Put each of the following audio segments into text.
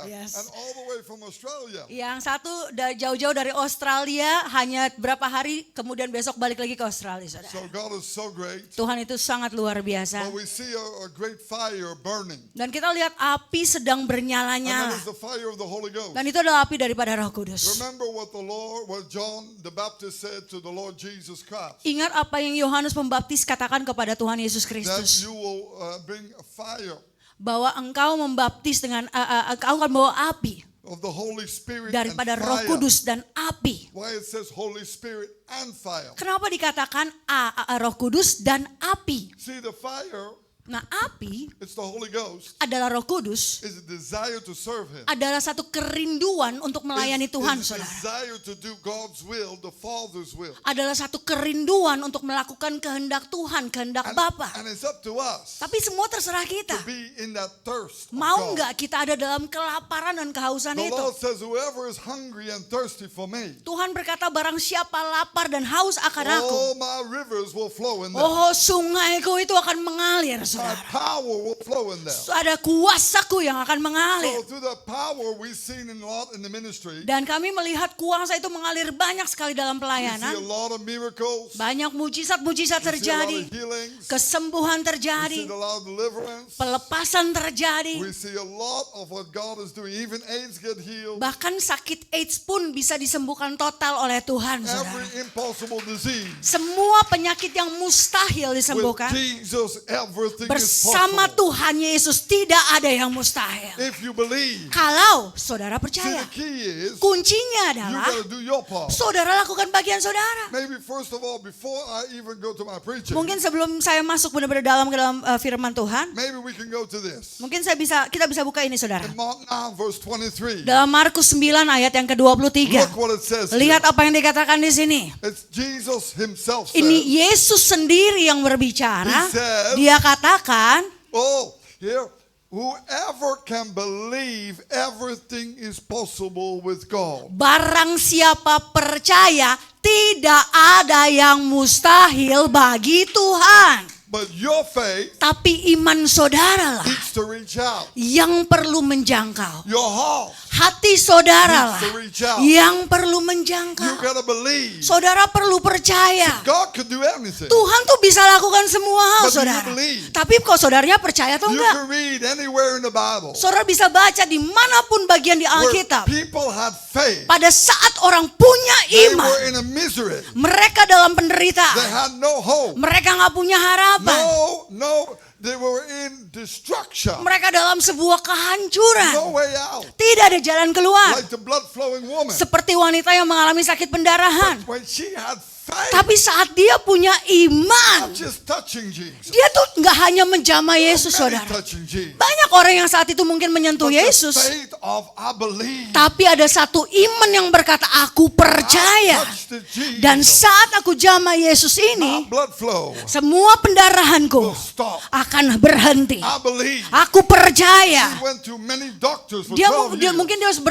Yes. And all the way from Australia. Yang satu jauh-jauh dari Australia, hanya berapa hari kemudian besok balik lagi ke Australia, saudara. So God is so great. Tuhan itu sangat luar biasa. But we see a great fire burning. Dan kita lihat api sedang And that bernyala-nyala. is the fire of the Holy Ghost. Dan itu adalah api daripada Roh Kudus. Remember what John the Baptist said to the Lord Jesus Christ. Ingat apa yang Yohanes Pembaptis katakan kepada Tuhan Yesus That Kristus. you will bring a fire Bahwa engkau membaptis dengan, engkau akan bawa api of the Holy Spirit daripada and Roh fire. Kudus dan api. Why it says Holy Spirit and fire. Kenapa dikatakan Roh Kudus dan api? See, the fire, Nah, api it's the Holy Ghost, adalah Roh Kudus, is a desire to serve Him. adalah satu kerinduan untuk melayani Tuhan, It's a saudara. desire to do God's will, the Father's will. Adalah satu kerinduan untuk melakukan kehendak Tuhan, kehendak Bapa. And it's up to us Tapi semua terserah to kita. be in that thirst of Mau God. nggak kita ada dalam kelaparan dan kehausan The itu? Lord says, whoever is hungry and thirsty for me, Tuhan berkata, barang siapa lapar dan haus akan aku, all my rivers will flow in them. oh sungaiku itu akan mengalir, My saudara. power will flow in them. Ada kuasaku yang akan mengalir. So through the power we've seen a lot in the ministry, Dan kami melihat kuasa itu mengalir banyak sekali dalam we see pelayanan. a lot of miracles, Banyak mujizat-mujizat we see a lot terjadi. of healings, Kesembuhan we terjadi. see a lot of deliverance, Pelepasan terjadi. we see a lot of what God is doing. Even AIDS get healed. Bahkan sakit AIDS pun bisa disembuhkan total oleh Tuhan, saudara. Every impossible disease, Semua penyakit yang mustahil with disembuhkan. Jesus, everything is Bersama possible. Tuhan Yesus tidak ada yang mustahil. If you believe, Kalau saudara see, percaya, the key is kuncinya you adalah got to do your part. saudara lakukan bagian saudara. Maybe first of all, before I even go to my preaching, Mungkin sebelum saya masuk benar-benar ke dalam firman Tuhan, maybe we can go to this. mungkin kita bisa buka ini, saudara. In Mark 9, verse 23. Dalam Markus 9 ayat yang ke-23. Look what it says. Lihat Here. apa yang dikatakan di sini. It's Jesus himself said, Ini Yesus sendiri yang berbicara. He says, Dia katakan, oh, here, whoever can believe everything is possible with God. barang siapa percaya tidak ada yang mustahil bagi Tuhan. But your faith Tapi iman saudara lah needs to reach out. yang perlu menjangkau. Your heart Hati saudara needs lah to reach out. yang perlu You menjangkau. gotta believe. Saudara perlu percaya. God can do anything. Tuhan tuh bisa lakukan semua hal, But do you saudara. believe? Tapi kok saudaranya percaya atau You enggak? can read anywhere in the Bible Saudara bisa baca dimanapun bagian di where Alkitab. people had faith. Pada saat orang punya They iman, were in a misery. mereka dalam They penderitaan. had no hope. Mereka nggak punya harapan. No, they were in destruction. Mereka dalam sebuah kehancuran. No way out. Tidak ada jalan keluar. Like the blood flowing woman. Seperti wanita yang mengalami sakit pendarahan. When she had faith, Tapi saat dia punya iman, not just touching Jesus. dia tuh nggak hanya menjamah Yesus, Many saudara. touching Jesus. Banyak orang yang saat itu mungkin menyentuh But the Yesus. faith of I believe. Tapi ada satu iman yang berkata, aku I percaya. touched the Jesus. Dan saat aku jamah Yesus My ini, blood flow semua pendarahanku will stop. akan berhenti. I believe. Aku percaya. He went to many doctors for Dia 12 years. mungkin dia harus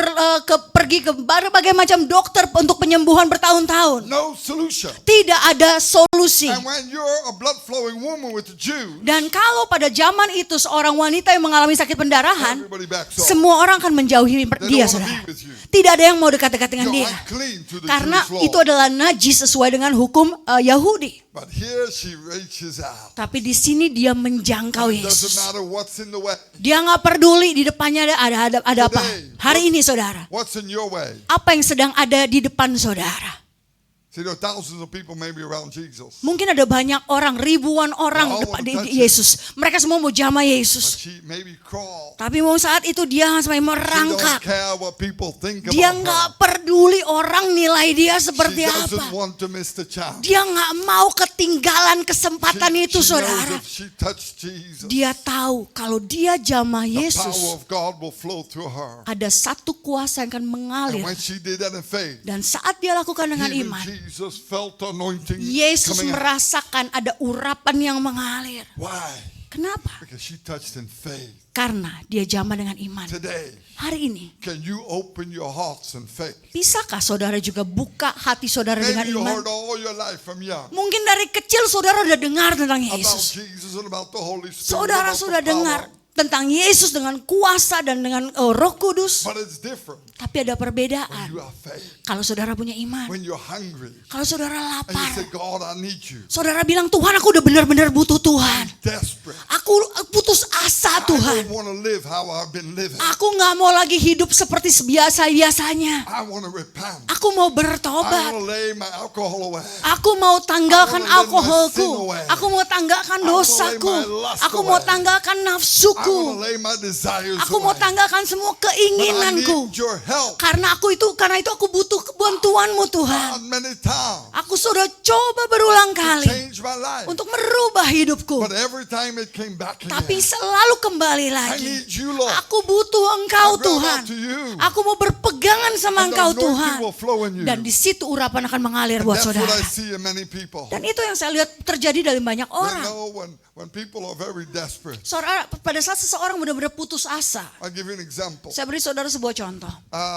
pergi ke berbagai macam dokter untuk penyembuhan bertahun-tahun. No solution. Tidak ada solusi. And when you're a blood flowing woman with the Jews, Dan kalau pada zaman itu seorang wanita yang mengalami sakit pendarahan, everybody backs off. semua orang akan menjauhi They don't dia, want to saudara. be with you. Tidak ada yang mau dekat-dekat dengan You're dia. unclean to the Karena Jewish itu law. adalah najis sesuai dengan hukum Yahudi. But here she reaches out. Tapi di sini dia menjangkau It doesn't Yesus. matter what's in the way. Dia nggak peduli di depannya ada apa. Today, Hari ini, saudara, What's in your way? apa yang sedang ada di depan saudara? See, there are thousands of people maybe around Jesus. Mungkin ada banyak orang, ribuan orang They all depan want to touch Yesus. Mereka semua mau jamah But Yesus. she maybe crawl. Tapi mau saat itu dia sampai She don't merangkak. care what people think Dia about nggak her. peduli orang nilai dia She seperti doesn't apa. want to miss the chance. Dia nggak mau ketinggalan kesempatan itu, She knows saudara. if she touched Jesus, Dia tahu kalau dia jamah the power Yesus, of God will flow through her. ada satu kuasa yang akan And mengalir. when she did that in faith, Dan saat dia lakukan dengan even iman, Jesus felt the anointing Yesus coming out. merasakan ada urapan yang mengalir. Why? Kenapa? Because she touched in faith. Karena dia jamah dengan iman. Today, Hari ini, can you open your hearts in faith? bisakah saudara juga buka hati saudara dengan Maybe you iman? heard all your life from young Mungkin dari kecil saudara udah dengar tentang about Yesus. Jesus and about the Holy Spirit. Saudara about the sudah power. dengar tentang Yesus dengan kuasa dan dengan Roh Kudus. But it's different Tapi ada when perbedaan. you have faith, Kalau saudara punya iman, when you're hungry, kalau saudara and you lapar, say, God, I need you. saudara bilang, Tuhan aku udah benar-benar butuh Tuhan. Desperate. Aku putus asa I Tuhan. don't want to live how I've been living. Aku gak mau lagi hidup seperti biasanya. I want to repent. Aku mau I bertobat. want to lay my alcohol away. Aku mau tanggalkan I wanna let my sin alkoholku. away. Aku mau tanggalkan I wanna dosaku. lay my lust Aku mau away. tanggalkan I want to nafsuku. lay my desires Aku mau away. tanggalkan semua But I keinginanku. need your help. Karena itu aku butuh bantuanmu Tuhan. God, many times Aku sudah coba berulang to kali change my life. untuk merubah hidupku. But every time it came back Tapi again. selalu kembali I lagi. need you, Lord. Aku butuh Engkau I grab Tuhan. out to you. Aku mau berpegangan sama And the Engkau anointing Tuhan. will flow in you. Dan di situ urapan akan mengalir And buat that's what saudara. I see in many people. Dan itu yang saya lihat terjadi dari banyak You orang. know, when people are very desperate. Saudara, pada saat seseorang benar-benar putus asa. I'll give you an example. Saya beri saudara sebuah contoh.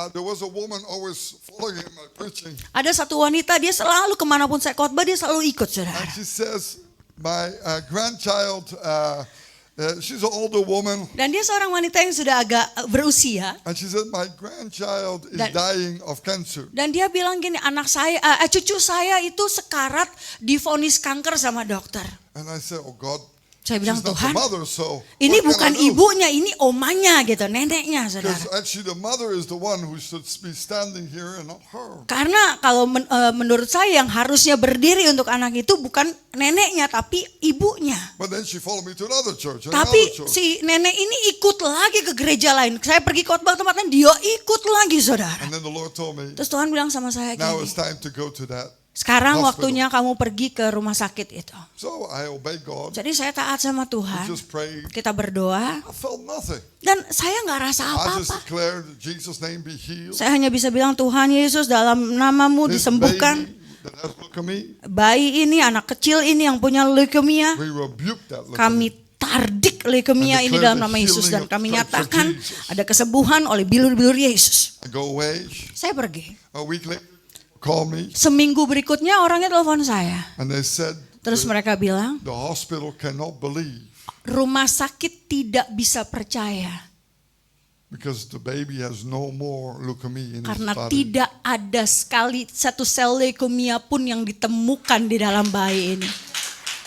There was a woman always following my preaching. Ada satu wanita, dia selalu kemanapun saya khotbah, dia selalu ikut And saudara. she says, my grandchild, she's an older woman. Dan dia seorang wanita yang sudah agak berusia. And she said, my grandchild is Dan- dying of cancer. Dan dia bilang gini, cucu saya itu sekarat divonis kanker sama dokter. And I said, oh God, Saya bilang, she's not the Tuhan, mother, so ini what bukan can I do? ibunya, ini omanya gitu, neneknya Because saudara. actually the mother is the one who should be standing here and not her. Karena kalau menurut saya yang harusnya berdiri untuk anak itu bukan neneknya tapi ibunya. But then she followed me to another church. Tapi Another church. si nenek ini ikut lagi ke gereja lain. Saya pergi khotbah tempat lain, dia ikut lagi saudara. And then the Lord told me, Terus Tuhan bilang sama saya now gini, it's time to go to that. sekarang hospital. waktunya kamu pergi ke rumah sakit itu. So I obeyed God. Jadi saya taat sama I Tuhan. just prayed. Kita berdoa I felt nothing. dan saya nggak rasa I just apa-apa. declared that Jesus' name be healed. Saya hanya bisa bilang, Tuhan Yesus dalam namamu This disembuhkan. baby that has leukemia, Bayi ini, anak kecil ini yang punya leukemia, we rebuke that leukemia. kami tardik leukemia ini dalam nama Yesus dan kami nyatakan ada kesembuhan oleh bilur-bilur Yesus. I go away. Saya pergi. A week later, call me Seminggu berikutnya orangnya telepon saya. and they said Terus mereka bilang, the hospital cannot believe rumah sakit tidak bisa percaya because the baby has no more leukemia in his karena body. tidak ada sekali satu sel leukemia pun yang ditemukan di dalam bayi ini.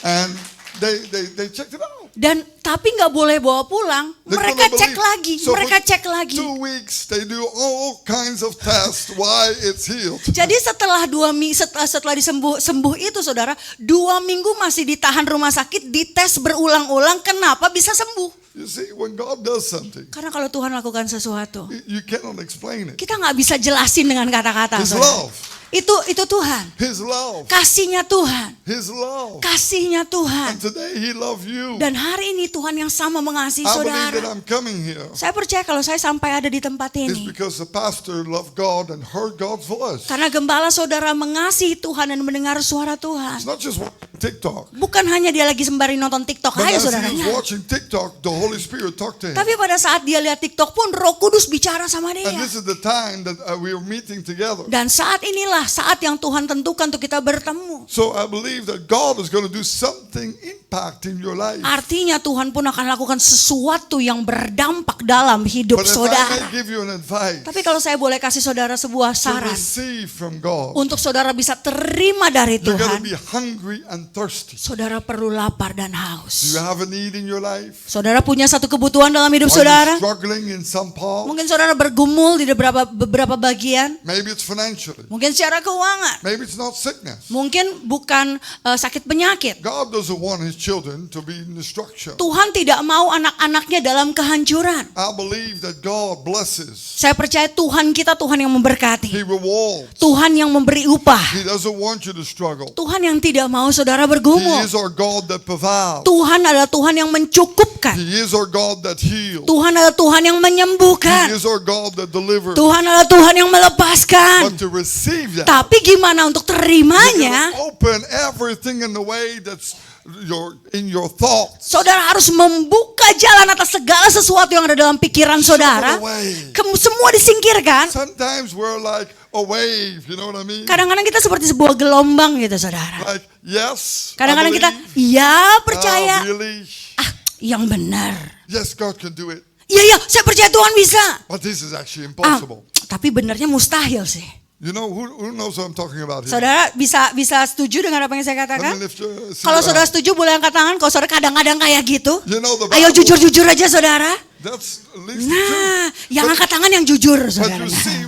And they checked it out. Dan tapi nggak boleh bawa pulang. They Mereka couldn't cek believe. lagi, So mereka for cek lagi. 2 weeks they do all kinds of tests why it's healed. Jadi setelah setelah sembuh itu saudara, 2 minggu masih ditahan rumah sakit, dites berulang-ulang, kenapa bisa sembuh? You see, when God does something, Karena kalau Tuhan lakukan sesuatu, you cannot explain it. kita nggak bisa jelasin dengan kata-kata. His saudara. love, Itu Tuhan, His love, kasihnya Tuhan, His love. kasihnya Tuhan. And today He loves you. Dan hari ini Tuhan yang sama mengasihi I believe that saudara. I'm coming here. Saya percaya kalau saya sampai ada di tempat It's ini, because the pastor loved God and heard God's voice. karena gembala saudara mengasihi Tuhan dan mendengar suara Tuhan. It's not just watching TikTok. Bukan hanya dia lagi sembari nonton TikTok But aja as he was saudaranya. watching TikTok, the Holy Spirit talked to him. Tapi pada saat dia lihat TikTok pun Roh Kudus bicara sama dia. And this is the time that we are meeting together. Dan saat inilah saat yang Tuhan tentukan untuk kita bertemu. So I believe that God is going to do something impact in your life. Artinya Tuhan pun akan lakukan sesuatu yang berdampak dalam hidup But if I saudara. may give you an advice, Tapi kalau saya boleh kasih saudara sebuah to saran receive from God, untuk saudara bisa terima dari you got to Tuhan, be hungry and thirsty. saudara perlu lapar dan Do haus. you have a need in your life? Saudara punya satu kebutuhan dalam hidup Are you saudara. struggling in some part? Mungkin saudara bergumul di beberapa bagian. Maybe it's financially. Mungkin secara keuangan. Maybe it's not sickness. Mungkin bukan sakit penyakit. God doesn't want His children to be in destruction. Tuhan tidak mau anak-anaknya dalam kehancuran. I believe that God blesses. Saya percaya Tuhan kita Tuhan yang memberkati. He rewards. Tuhan yang memberi upah. He doesn't want you to struggle. Tuhan yang tidak mau saudara He bergumul. is our God that provides. Tuhan adalah Tuhan yang mencukupkan. He is our God that heals. Tuhan adalah Tuhan yang He menyembuhkan. is our God that delivers. Tuhan adalah Tuhan yang melepaskan. But to receive that, Tapi gimana untuk you terimanya? gotta open everything in the way that's in your thoughts. Saudara harus membuka jalan atas segala sesuatu yang ada dalam pikiran saudara. Shove it away. Semua disingkirkan. Sometimes we're like a wave, you know what I mean? Kadang-kadang kita seperti sebuah gelombang gitu saudara. Like, yes, Kadang-kadang I kita, believe. ya percaya. Really? Ah, yang benar. Yes, God can do it, Iya, saya percaya Tuhan bisa. but this is actually Ah, impossible. tapi benernya mustahil sih. You know, who knows what I'm talking about here? Saudara bisa setuju dengan apa yang saya Let katakan? me lift your, see Kalau your saudara hand. setuju boleh angkat tangan. Kalau saudara kadang-kadang kayak gitu, You know the ayo Bible, jujur-jujur aja saudara. that's at least the Nah, truth. yang angkat tangan yang jujur But saudara. you see,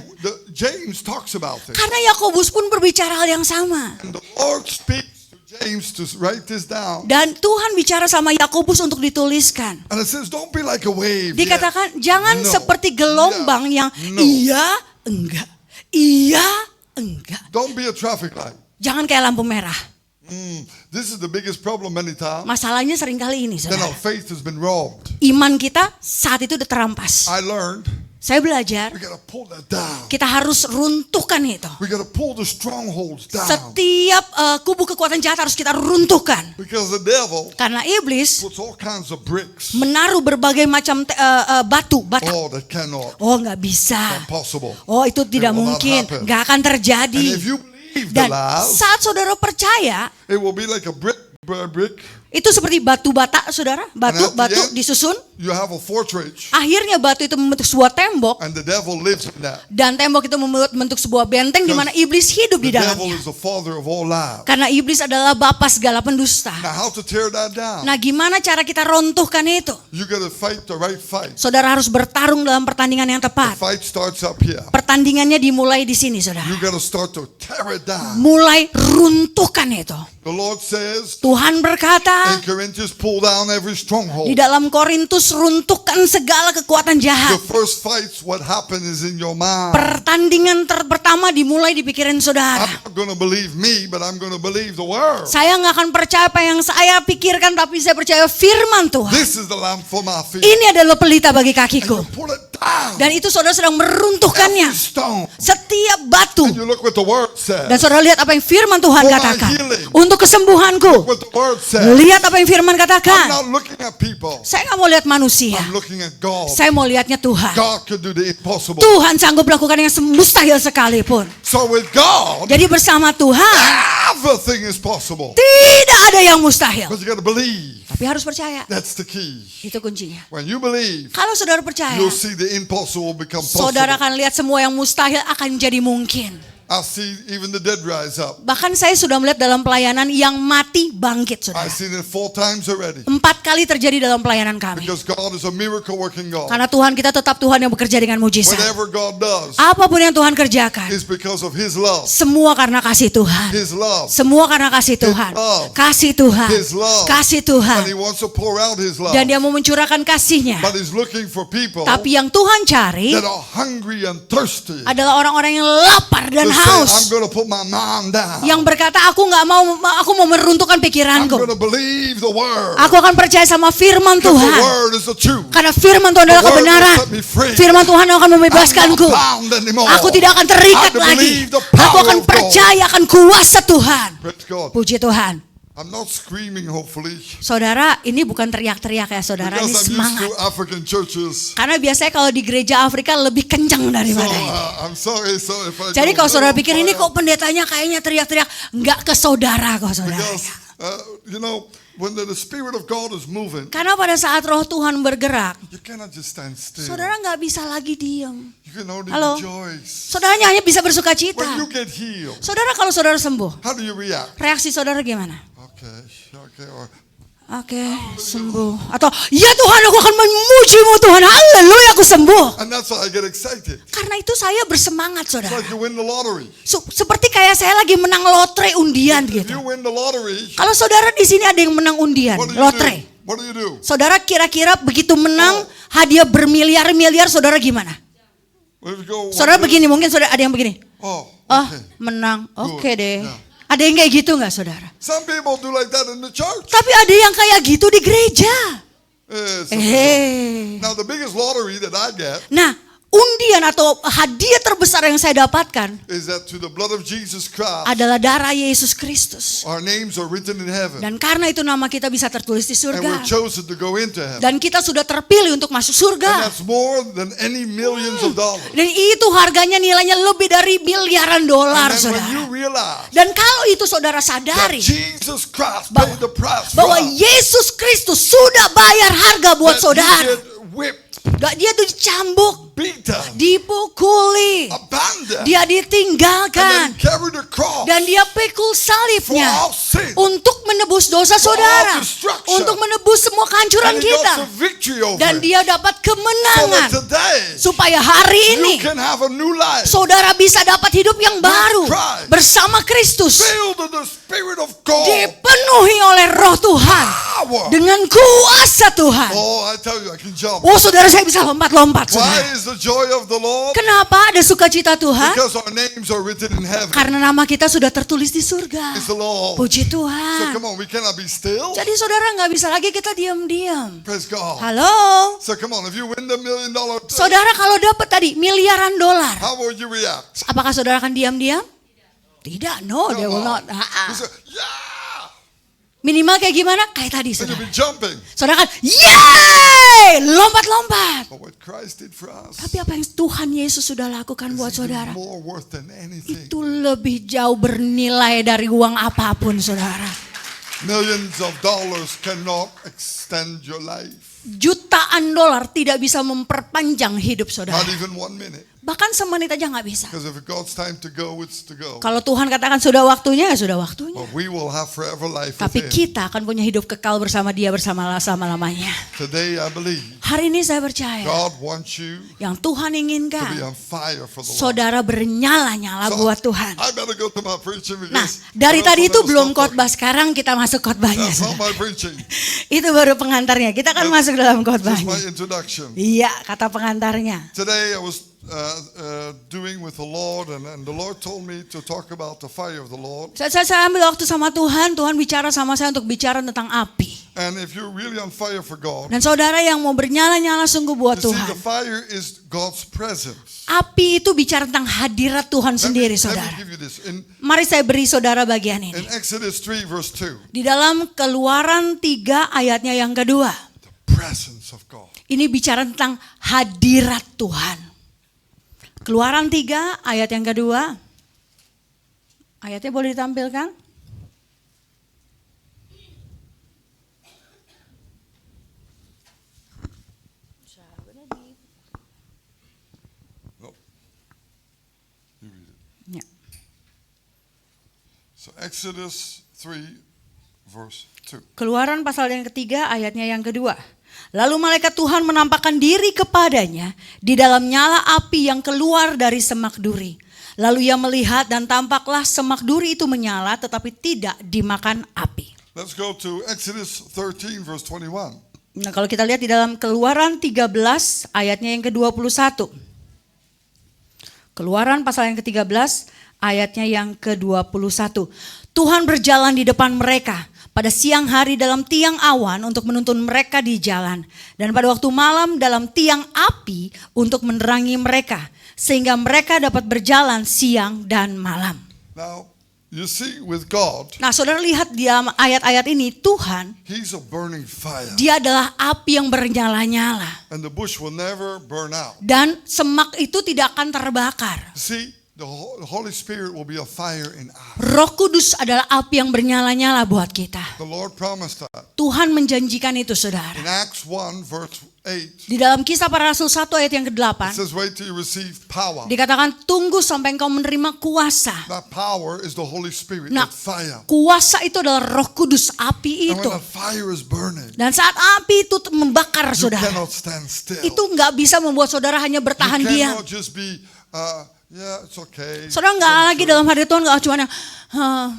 James talks about this. Karena Yakobus pun berbicara hal yang sama. And the Lord speaks to James to write this down. Dan Tuhan bicara sama Yakobus untuk dituliskan. And it says, don't be like a wave. Dikatakan Yes. jangan No. seperti gelombang yang No. iya enggak, iya enggak. Don't be a traffic light. Jangan kayak lampu merah. This is the biggest problem many times. Masalahnya sering kali ini Then our saudara. faith has been robbed. Iman kita saat itu udah terampas. I learned Saya belajar we got to pull that down. kita harus runtuhkan itu. We got to pull the strongholds down. Setiap kubu kekuatan jahat harus kita runtuhkan. Because the devil Karena iblis puts all kinds of bricks. menaruh berbagai macam bata. Oh, that cannot. Oh nggak bisa. Impossible. Oh itu tidak It will not mungkin. happen. Nggak akan And terjadi. if you believe the Dan lies, saat saudara percaya, it will be like a brick. itu seperti batu bata saudara. Batu And at the end- disusun. You have a fortress, Akhirnya batu itu membentuk sebuah tembok. and the devil lives in that. Dan tembok itu membentuk sebuah benteng di mana iblis hidup The di devil dalamnya. is the father of all lies. Karena iblis adalah bapa segala pendusta. Now, how to tear that down? Nah gimana cara kita runtuhkan itu? You got to fight the right fight. Saudara harus bertarung dalam pertandingan yang The tepat. fight starts up here. Pertandingannya dimulai di sini saudara. You got to start to tear it down. Mulai runtuhkan itu. The Lord says Tuhan berkata in Corinthians, pull down every stronghold. di dalam Korintus, runtuhkan segala kekuatan The jahat. first fights, what happened is in your mind. Pertandingan pertama dimulai di pikiran saudara. I'm not going to believe me, but I'm going to believe the word. Saya nggak akan percaya apa yang saya pikirkan, tapi saya percaya firman Tuhan. This is the lamp for my feet. Ini adalah pelita bagi And kakiku. you pull it down. Dan itu saudara sedang Every meruntuhkannya. stone. Setiap batu. And you look what the word Dan says. saudara lihat apa yang firman Tuhan For my katakan. healing. Untuk kesembuhanku. What the word says. Lihat apa yang firman I'm katakan. not looking at people. Saya nggak mau lihat manusia. I'm looking at God. Saya mau lihatnya Tuhan. God can do the impossible. Tuhan sanggup melakukan yang mustahil sekalipun. So with God, Jadi bersama Tuhan everything is possible. tidak ada yang mustahil. But you got to believe. Tapi harus percaya. That's the key. Itu kuncinya. When you believe, Kalau saudara percaya, you'll see the impossible become saudara possible. akan lihat semua yang mustahil akan jadi mungkin. I see even the dead rise up. Bahkan saya sudah melihat dalam pelayanan yang mati bangkit, saudara. I've seen it 4 times already. 4 kali terjadi dalam pelayanan kami. Because God is a miracle working God. Karena Tuhan kita tetap Tuhan yang bekerja dengan mujizat. Whatever God does Apapun yang Tuhan kerjakan, is because of His love. semua karena kasih Tuhan. His love. Semua karena kasih Tuhan. love. Kasih Tuhan. His love. Kasih And Tuhan. He wants to pour out His love. Dan dia mau mencurahkan kasihnya. But He's looking for people Tapi yang Tuhan cari that are hungry and thirsty. adalah orang-orang yang lapar dan To say, I'm haus. going to put my mind down. Yang berkata aku mau meruntuhkan I'm pikiranku. going to believe the word. Aku akan percaya sama firman Because the Tuhan. word is the truth. Karena firman Tuhan adalah The word kebenaran. will set me free. Firman Tuhan yang akan I'm membebaskanku. not bound anymore. Aku tidak akan terikat I lagi. believe the Aku power akan of God. percaya akan kuasa Tuhan. Praise God. Puji Tuhan. I'm not screaming, hopefully, Saudara, ini bukan teriak-teriak ya saudara, ini because I'm used semangat. to African churches. Karena biasanya kalau di gereja Afrika lebih kencang So daripada ini. I'm sorry, so if I Jadi go kalau saudara no pikir ini fire, kok pendetanya kayaknya teriak-teriak, enggak ke saudara kok saudara. because you know, when the Spirit of God is moving, Karena pada saat roh Tuhan bergerak, you cannot just stand still. saudara nggak bisa lagi diam. You can only Halo? rejoice. Saudaranya hanya bisa bersuka cita. When you get healed, Saudara kalau saudara sembuh, how do you react? reaksi saudara gimana? Okay, or Oke, sembuh. Atau, ya Tuhan aku akan memuji-Mu Tuhan, haleluya aku sembuh. and that's why I get excited. Karena itu saya bersemangat It's saudara. like you win the lottery. Seperti kayak saya lagi menang lotre undian If gitu. you win the lottery, Kalau saudara di sini ada yang menang undian, what do you lotre. do? What do you do? Saudara kira-kira begitu menang hadiah bermiliar-miliar, saudara gimana? If you go, Saudara begini, mungkin saudara ada yang begini. Oh, Oh, okay. menang. Oke Good. deh. Yeah. Ada yang kayak gitu nggak saudara? Some people do like that in the church. Tapi ada yang kayak gitu di gereja. Yes. Now the biggest lottery that I get Nah, undian atau hadiah terbesar yang saya dapatkan is that to the blood of Jesus Christ, adalah darah Yesus Kristus. our names are written in heaven, Dan karena itu nama kita bisa tertulis di and surga. we're chosen to go into heaven. Dan kita sudah terpilih untuk masuk And surga. that's more than any millions of dollars. Dan itu harganya nilainya lebih dari miliaran dolar, And then when saudara. you realize Dan kalau itu saudara that sadari Jesus Christ bahwa, paid the price for bahwa us, Yesus Kristus sudah bayar harga buat that saudara. he get whipped, Dia tuh dicambuk, beaten, dipukuli, abandoned, dia and then ditinggalkan, carried a cross dan dia pikul for salibnya our sin. untuk menebus dosa For saudara, our destruction. untuk menebus semua kehancuran And he kita, got the victory over dan it. dia dapat So that kemenangan today supaya hari ini you can have a new life, saudara bisa dapat hidup yang baru Christ. bersama Kristus, filled with the Spirit of God, dipenuhi oleh Roh Tuhan power. dengan kuasa Tuhan. Oh, I tell you, I can jump. Oh saudara, saya bisa lompat-lompat Why saudara. is the joy of the Lord? Kenapa ada sukacita Tuhan? Because our names are written in heaven. Karena nama kita sudah tertulis di surga. It's the Lord. Puji So Tuhan. come on, we cannot be still. Jadi saudara nggak bisa lagi kita diam-diam. Praise God. Halo, So come on, if you win the $1 million, saudara kalau dapat tadi miliaran dolar, how will you react? apakah saudara akan diam-diam? Tidak, no, they will not. You say, yeah! Minimal kayak gimana? Kayak tadi And you'll saudara. be jumping. Saudara kan, yeay, lompat-lompat. But what Christ did for us Tapi apa yang Tuhan Yesus sudah lakukan buat is saudara? even more worth than anything. Itu lebih jauh bernilai dari uang apapun saudara. Millions of dollars cannot extend your life. Jutaan dolar tidak bisa memperpanjang hidup saudara. Not even 1 minute. Bahkan semenit aja nggak bisa. Because if God's time to go, it's to go. Kalau Tuhan katakan sudah waktunya, ya sudah waktunya. But we will have forever life with Tapi Him. kita akan punya hidup kekal bersama Dia bersama-lamanya. Today I believe Hari ini saya percaya God wants you yang Tuhan to be inginkan on fire for the Lord. saudara bernyala-nyala So, buat Tuhan. I better go to my preaching Nah, because dari or else tadi I'm itu gonna belum stop khotbah, sekarang kita masuk khotbahnya. talking. That's not saudara. my preaching. Itu baru pengantarnya. Kita akan masuk dalam Just my khotbahnya. introduction. Iya, kata pengantarnya. Today I was doing with the Lord, and the Lord told me to talk about the fire of the Lord. Saya ambil waktu sama Tuhan, Tuhan bicara sama saya untuk bicara tentang api. And if you're really on fire for God, Dan saudara yang mau bernyala-nyala sungguh buat you see, Tuhan. the fire is God's presence. Api itu bicara tentang hadirat Tuhan sendiri, Let me saudara. give you this. In Mari saya beri saudara bagian ini. Exodus 3 verse 2, Di dalam Keluaran 3 ayatnya yang kedua. the presence of God. Ini bicara tentang hadirat Tuhan. Keluaran 3 ayat yang kedua. Ayatnya boleh ditampilkan? No. You read it. Ya. So Exodus 3 verse 2. Keluaran pasal yang ketiga ayatnya yang kedua. Lalu malaikat Tuhan menampakkan diri kepadanya di dalam nyala api yang keluar dari semak duri. Lalu ia melihat dan tampaklah semak duri itu menyala tetapi tidak dimakan api. Let's go to Exodus 13 verse 21. Nah, kalau kita lihat di dalam Keluaran 13 ayatnya yang ke-21. Keluaran pasal yang ke-13 ayatnya yang ke-21. Tuhan berjalan di depan mereka pada siang hari dalam tiang awan untuk menuntun mereka di jalan. Dan pada waktu malam dalam tiang api untuk menerangi mereka. Sehingga mereka dapat berjalan siang dan malam. Now, you see with God, Nah saudara lihat di dalam ayat-ayat ini Tuhan, He's a burning fire. Dia adalah api yang bernyala-nyala. And the bush will never burn out. Dan semak itu tidak akan terbakar. See, the Holy Spirit will be a fire in us. Roh Kudus adalah api yang bernyala-nyala buat kita. The Lord promised that. Tuhan menjanjikan itu In saudara. Acts 1 verse 8, Di dalam Kisah Para Rasul 1 ayat yang it ke-8 says, wait till you receive power. dikatakan tunggu sampai engkau menerima kuasa. That power is the Holy Spirit, Nah, that fire. kuasa itu adalah Roh Kudus, api And itu. when the fire is burning, Dan saat api itu membakar you saudara, cannot stand still. itu nggak bisa membuat saudara hanya You bertahan diam. cannot just be, yeah, it's okay. Saudara nggak lagi dalam hadirat Tuhan nggak cuma yang,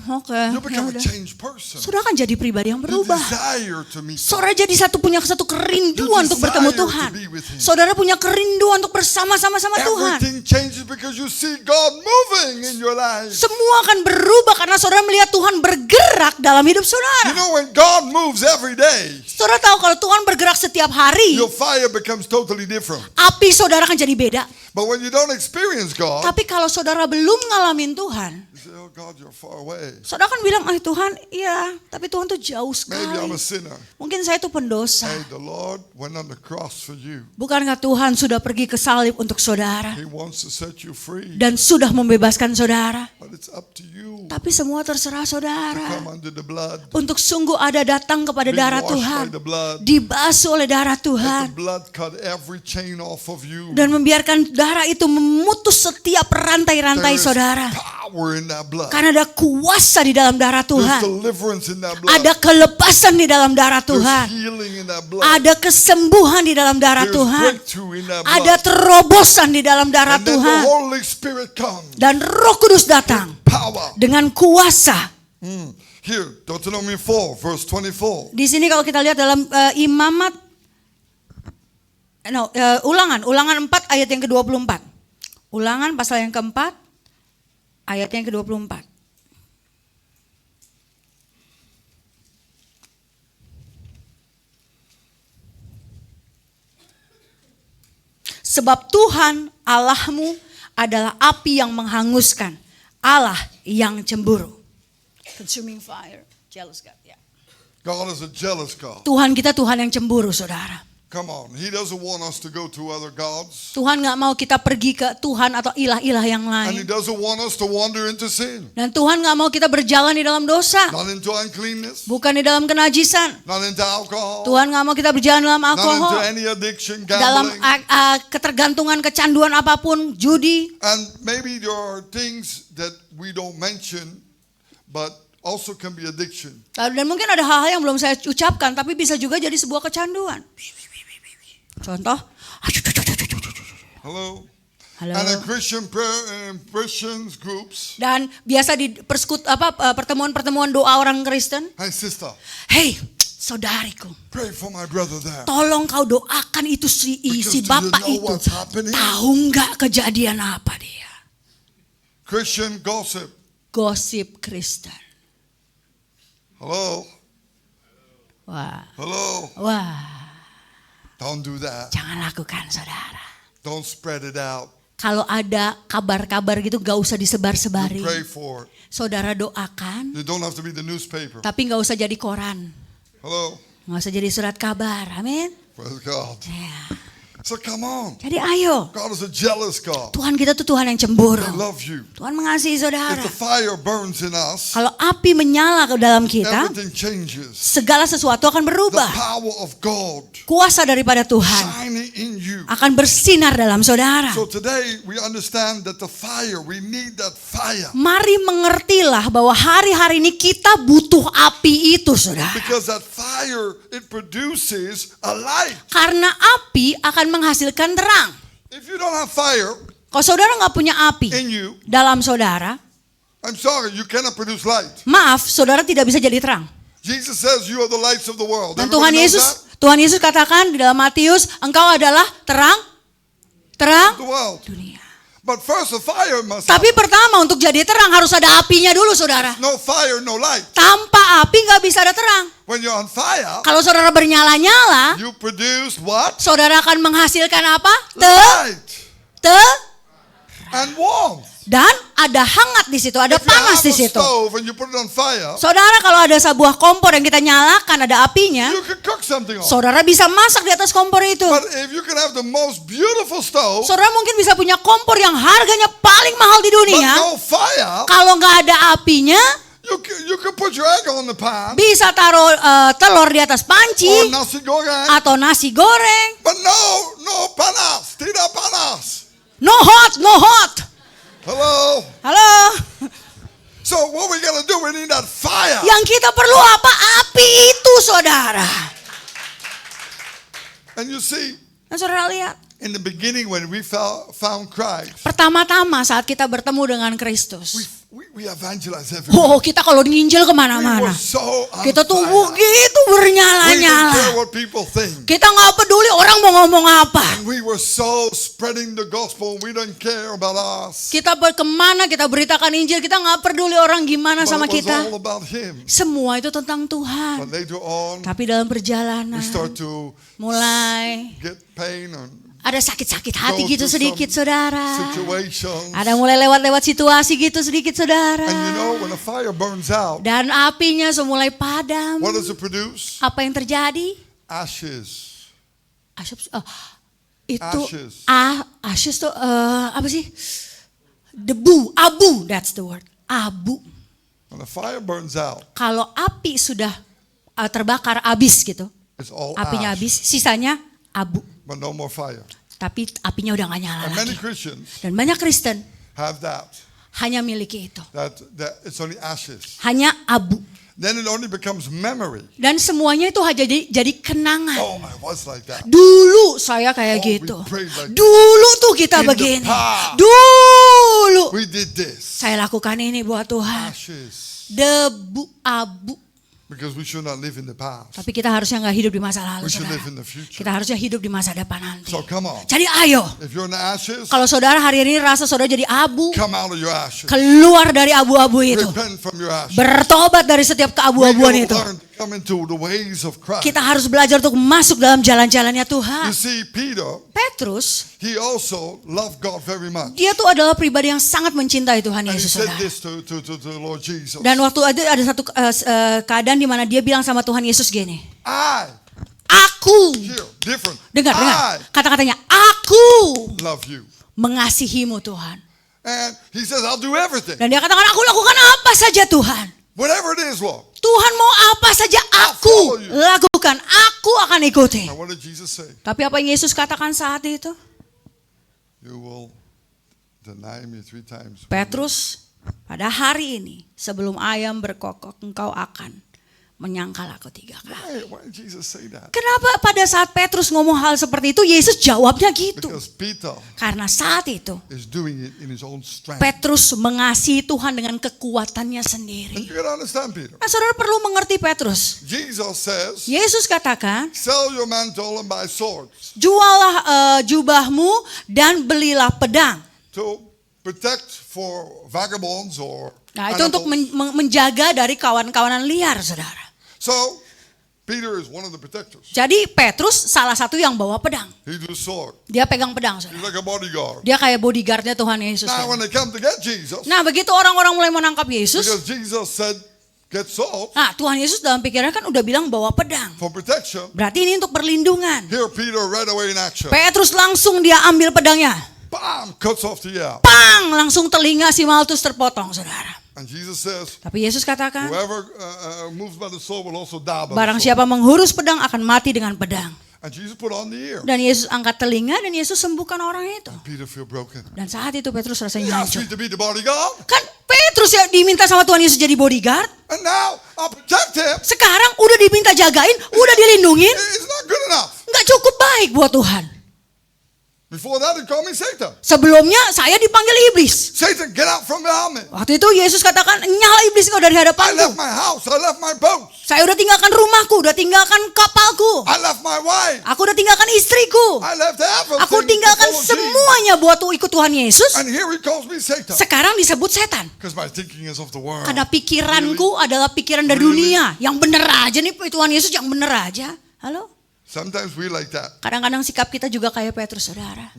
oke, You ya become a udah. changed person. Saudara kan jadi pribadi yang You berubah. desire to meet God. Saudara jadi punya satu kerinduan You untuk bertemu desire to Tuhan. be with Him. Saudara punya kerinduan untuk bersama-sama sama Tuhan. Everything changes because you see God moving in your life. Semua akan berubah karena saudara melihat Tuhan bergerak dalam hidup You saudara. know, when God moves every day, Saudara tahu kalau Tuhan bergerak setiap hari, your fire becomes totally different. api saudara akan jadi beda. But when you don't experience God, Tapi kalau saudara belum ngalamin Tuhan, you say, oh God, you're far away. saudara kan bilang, Tuhan, iya, tapi Tuhan tuh jauh Maybe I'm sekali. a sinner. Mungkin saya tuh pendosa. Hey, the Lord went on the cross for you. Bukankah Tuhan sudah pergi ke salib untuk saudara He wants to set you free. dan sudah membebaskan saudara? But it's up to you Tapi semua terserah to saudara. come under the blood. Untuk sungguh ada datang kepada Be darah washed Tuhan, by the blood. dibasuh oleh darah Let Tuhan, the blood cut every chain off of you. dan membiarkan darah itu memutus setiap rantai-rantai There is saudara. power in that blood. Karena ada kuasa di dalam darah There's Tuhan, deliverance in that blood. ada kelepasan di dalam darah There's Tuhan, healing in that blood. ada kesembuhan di dalam darah There's Tuhan, breakthrough in that ada blood. terobosan di dalam darah And then the Tuhan, Holy Spirit comes. dan Roh Kudus datang Power. dengan kuasa. Here, Deuteronomy 4, verse 24. Di sini kalau kita lihat dalam Ulangan 4 ayat yang ke-24. Ulangan pasal yang keempat ayat yang ke-24. Sebab Tuhan Allahmu adalah api yang menghanguskan, Allah yang cemburu. Consuming fire, jealous God. Ya. God is a jealous God. Tuhan kita Tuhan yang cemburu, saudara. Come on. He doesn't want us to go to other gods. Tuhan gak mau kita pergi ke Tuhan atau ilah-ilah yang And He lain. doesn't want us to wander into sin. Dan Tuhan gak mau kita berjalan di dalam dosa, Not into uncleanness. bukan di dalam kenajisan. Not into alcohol. Tuhan gak mau kita berjalan dalam Not into alkohol, any addiction, dalam gambling. ketergantungan, kecanduan apapun, judi. And maybe there are things that we don't mention, but also can be addiction. Dan mungkin ada hal-hal yang belum saya ucapkan, tapi bisa juga jadi sebuah kecanduan. Contoh, Hello? halo. And in Christians groups, Dan biasa di pertemuan-pertemuan doa orang Kristen, hey sister, hey saudariku, pray for my brother there. tolong kau doakan itu si Because do you bapak know itu. what's happening? Tahu nggak kejadian apa dia? Christian gossip. Gosip Kristen. Hello? Wah, Hello? wah, Don't do that. jangan lakukan saudara. Don't spread it out. Kalau ada kabar-kabar gitu gak usah You disebar-sebarin. pray for it. Saudara doakan, It don't have to be the newspaper. tapi gak usah jadi koran. Hello? Gak usah jadi surat kabar, amin. Praise God. Ya. So come on. Jadi ayo, God is a jealous God. Tuhan kita tuh Tuhan yang cemburu. He loves you. Tuhan mengasihi saudara. If the fire burns in us, Kalau api menyala ke dalam kita, everything changes. segala sesuatu akan The berubah. power of God Kuasa daripada Tuhan shining in you. akan bersinar dalam saudara. So today we understand that the fire, we need that fire. Mari mengertilah bahwa hari-hari ini kita butuh api itu, saudara. Because that fire, it produces a light. Karena api akan menghasilkan terang. If you don't have fire Kalau saudara nggak punya api in you, dalam saudara, I'm sorry, you cannot produce light. maaf, saudara tidak bisa jadi terang. Jesus says you are the lights of the world. Dan Everybody knows that? Tuhan Yesus katakan di dalam Matius, engkau adalah terang The world. dunia. But first the fire must have. Tapi pertama untuk jadi terang harus ada apinya dulu, saudara. No fire, no light. Tanpa api nggak bisa ada terang. When you're on fire, Kalau saudara bernyala-nyala, you produce what? saudara akan menghasilkan apa? Light and warmth. Dan ada hangat di situ, ada If you panas have di a situ. stove and you put it on fire, Saudara kalau ada sebuah kompor yang kita nyalakan, ada apinya, you can cook something on. saudara bisa masak di atas kompor itu. But if you can have the most beautiful stove, Saudara mungkin bisa punya kompor yang harganya paling mahal di but dunia. no fire, Kalau nggak ada apinya, you can put your egg on the pan bisa taruh telur di atas panci or nasi goreng. atau nasi goreng. But no panas, tidak panas. No hot. Hello. Halo. So what we gotta do? We need that fire. Yang kita perlu apa? Api itu, saudara. And you see, Dan saudara lihat, in the beginning when we found Christ, pertama-tama saat kita bertemu dengan Kristus, we evangelize everywhere. oh kita kalau nginjil We kemana-mana, were so on kita tuh fire. begitu We didn't care bernyala-nyala. what people think. Kita nggak peduli orang mau ngomong apa. And we were so spreading the gospel. We don't care about us. Kita kemana, kita beritakan Injil, kita nggak peduli orang gimana But sama it was kita. all about Him. Semua itu tentang Tuhan. But later on, Tapi dalam perjalanan, we start to mulai get pain and ada sakit-sakit hati go gitu through sedikit, some saudara. situations. Ada mulai lewat-lewat situasi gitu sedikit, saudara. And you know, when a fire burns out, Dan apinya semulai padam. what does it produce? Apa yang terjadi? Ashes. itu Ashes. ashes tuh apa sih? Debu, abu, that's the word. Abu. When the fire burns out, Kalau api sudah terbakar habis gitu. it's all Apinya ash, habis, sisanya abu. but no more fire. Tapi apinya udah gak nyala And many lagi. Christians Dan banyak Kristen have that hanya miliki itu. that it's only ashes. Hanya abu. Then it only becomes memory. Dan semuanya itu jadi kenangan. Oh, I was like that. Dulu saya kayak Oh, we gitu. prayed like Dulu tuh kita in the begini. past. Dulu We did this. saya lakukan ini buat Tuhan. Ashes. Debu, abu. Because we should not live in the past. Tapi kita harusnya nggak hidup di masa lalu, We should saudara. live in the future. Kita harusnya hidup di masa depan nanti. So come on. Jadi ayo, If you're in the ashes, kalau saudara hari ini rasa saudara jadi abu, come out of your ashes. keluar dari abu-abu itu. Repent from your ashes. Bertobat dari setiap We keabu-abuan gotta itu. learn to come into the ways of Christ. Kita harus belajar untuk masuk dalam jalan-jalannya You Tuhan. see, Peter, Petrus, he also loved God very much. dia tuh adalah pribadi yang sangat mencintai Tuhan And he Yesus, said saudara. this to the Lord Jesus. Dan waktu ada satu keadaan di mana dia bilang sama Tuhan Yesus gini, Aku, Here, different. dengar, I kata-katanya, aku love you. mengasihimu Tuhan. And he says, I'll do everything. Dan dia katakan, aku lakukan apa saja Tuhan. Whatever it is, Lord. Tuhan mau apa saja aku follow you. lakukan, aku akan ikuti. Now, what did Jesus say? Tapi apa yang Yesus katakan saat itu? You will deny me 3 times. Petrus, pada hari ini sebelum ayam berkokok engkau akan menyangkal aku 3 kali. Why did Jesus say that? Kenapa pada saat Petrus ngomong hal seperti itu Yesus jawabnya gitu? Because Peter Karena saat itu is doing it in his own strength. Petrus mengasihi Tuhan dengan kekuatannya And sendiri. you gotta understand, Peter. Nah, saudara perlu mengerti Petrus. Jesus says, Yesus katakan, sell your mantle and buy swords jualah jubahmu dan belilah pedang. to protect for vagabonds or Nah, itu untuk animals. menjaga dari kawan-kawanan liar, saudara. So, Peter is one of the protectors. Jadi Petrus salah satu yang bawa pedang. He do sword. Dia pegang pedang, He's saudara. like a bodyguard. Dia kayak bodyguardnya Tuhan Yesus. Now, when saudara. they come to get Jesus, Nah, begitu orang-orang mulai menangkap Yesus, because Jesus said, get sword nah Tuhan Yesus dalam pikirannya kan udah bilang bawa pedang. for protection. Berarti ini untuk perlindungan. Here, Peter right away in action. Petrus langsung dia ambil pedangnya. Bam! Cuts off the ear. Pang! Langsung telinga si Maltus terpotong, saudara. And Jesus says, Tapi Yesus katakan, whoever moves by the sword will also die by barang the sword. siapa menghurus pedang akan mati dengan pedang. And Jesus put on the ear. Dan Yesus angkat telinga dan Yesus sembuhkan orang itu. Peter feel broken. Dan saat itu Petrus He rasanya asked hancur. me to be the bodyguard. Kan Petrus ya diminta sama Tuhan Yesus jadi bodyguard. And now I'll protect him. Sekarang udah diminta jagain, udah dilindungin. It's not good enough. Nggak cukup baik buat Tuhan. Before that, he called me Satan. Sebelumnya saya dipanggil iblis. Satan, get out from behind me. Waktu itu Yesus katakan, nyala iblis kau dari I hadapanku. left my house. I left my boats. Saya udah tinggalkan rumahku, udah tinggalkan kapalku. I left my wife. Aku udah tinggalkan istriku. I left everything. Aku to tinggalkan follow Jesus. semuanya buat ikut Tuhan Yesus. And here he calls me Satan. Sekarang disebut setan. Because my thinking is of the world. Karena pikiranku adalah pikiran dari Really? dunia. Yang bener aja nih Tuhan Yesus, yang bener aja. Halo? Sometimes we like that. Kadang-kadang sikap kita juga kayak Petrus, saudara.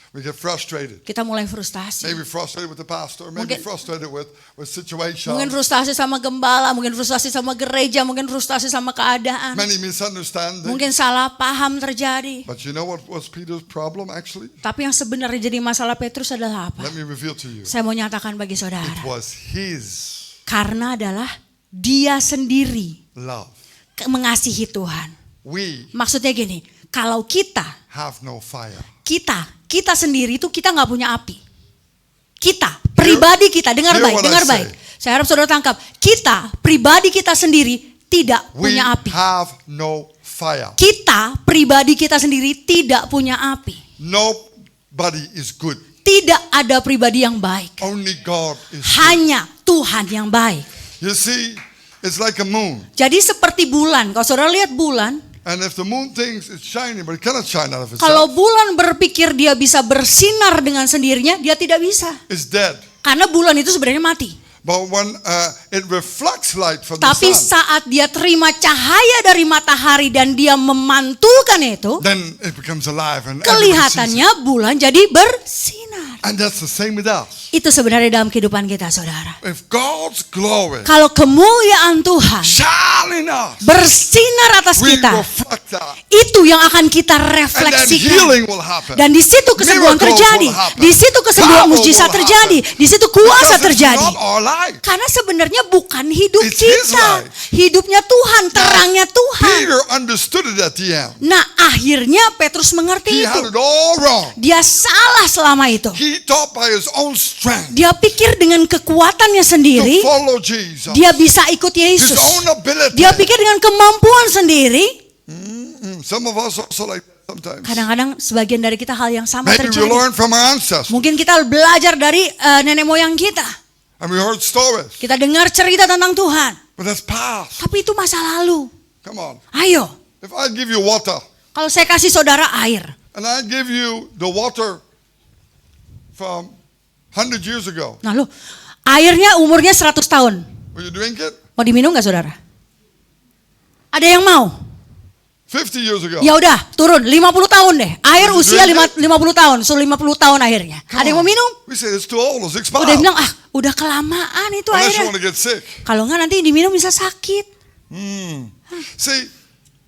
We get frustrated. Kita mulai frustasi. Maybe frustrated with the pastor. Maybe Mungkin- frustrated with situation. Mungkin frustasi sama gembala, mungkin frustasi sama gereja, mungkin frustasi sama keadaan. Many misunderstandings. Mungkin salah paham terjadi. But you know what was Peter's problem actually? Tapi yang sebenarnya jadi masalah Petrus adalah apa? Let me reveal to you. Saya mau nyatakan bagi It saudara. was his Karena adalah dia sendiri love. mengasihi Tuhan. We Maksudnya gini, kalau kita have no fire. kita sendiri itu kita nggak punya api. Kita, pribadi kita, dengar hear baik, what I dengar say. baik. Saya harap saudara tangkap. Kita, pribadi kita sendiri tidak We punya api. have no fire. Kita, pribadi kita sendiri tidak punya api. Nobody is good. Tidak ada pribadi yang baik. Only God is good. Hanya Tuhan yang baik. You see, it's like a moon. Jadi seperti bulan. Kalau saudara lihat bulan, And if the moon thinks it's shining, but it cannot shine out of kalau itself, bulan berpikir dia bisa bersinar dengan sendirinya, dia tidak bisa. it's dead. Karena bulan itu sebenarnya mati. But when it reflects light from Tapi the sun, saat dia terima cahaya dari matahari dan dia memantulkan itu, then it becomes alive and everybody sees it. kelihatannya bulan jadi bersinar. And that's the same with us. Itu sebenarnya dalam kehidupan kita, saudara. If God's glory Kalau kemuliaan Tuhan shine in us, bersinar atas we kita, reflect that. itu yang akan kita And then refleksikan. healing will happen. Dan di situ kesembuhan Miracles terjadi, will happen. di situ kesembuhan Power mujizat will terjadi, happen. di situ kuasa Because it's terjadi. not our life. Karena sebenarnya bukan hidup It's His kita, life. hidupnya Tuhan, terangnya Tuhan. Peter understood it at the end. Nah, akhirnya Petrus mengerti He had itu. it all wrong. Dia salah selama itu. He thought by his own strength Dia pikir dengan kekuatannya to sendiri follow Jesus. dia bisa ikut His Yesus. own ability. Dia pikir dengan kemampuan sendiri. Some of us also like that sometimes. Kadang-kadang sebagian dari kita hal yang sama Maybe we terjadi. learned from our ancestors. Mungkin kita belajar dari nenek moyang kita. And we heard stories. Kita dengar cerita tentang Tuhan. But that's past. Tapi itu masa lalu. Come on. Ayo, If I give you water, kalau saya kasih saudara air. and I give you the water from 100 years ago, Nah lu, airnya umurnya 100 tahun. will you drink it? Mau diminum gak saudara? Ada yang mau? 50 years ago. Ya udah, turun 50 tahun deh. Air Mau usia drink 50 tahun, so 50 tahun akhirnya. Come Ada yang on. mau minum? We say it's too old, it's expired. Udah bilang, udah kelamaan itu Unless you airnya. want to get sick. Kalau nggak nanti diminum bisa sakit. See,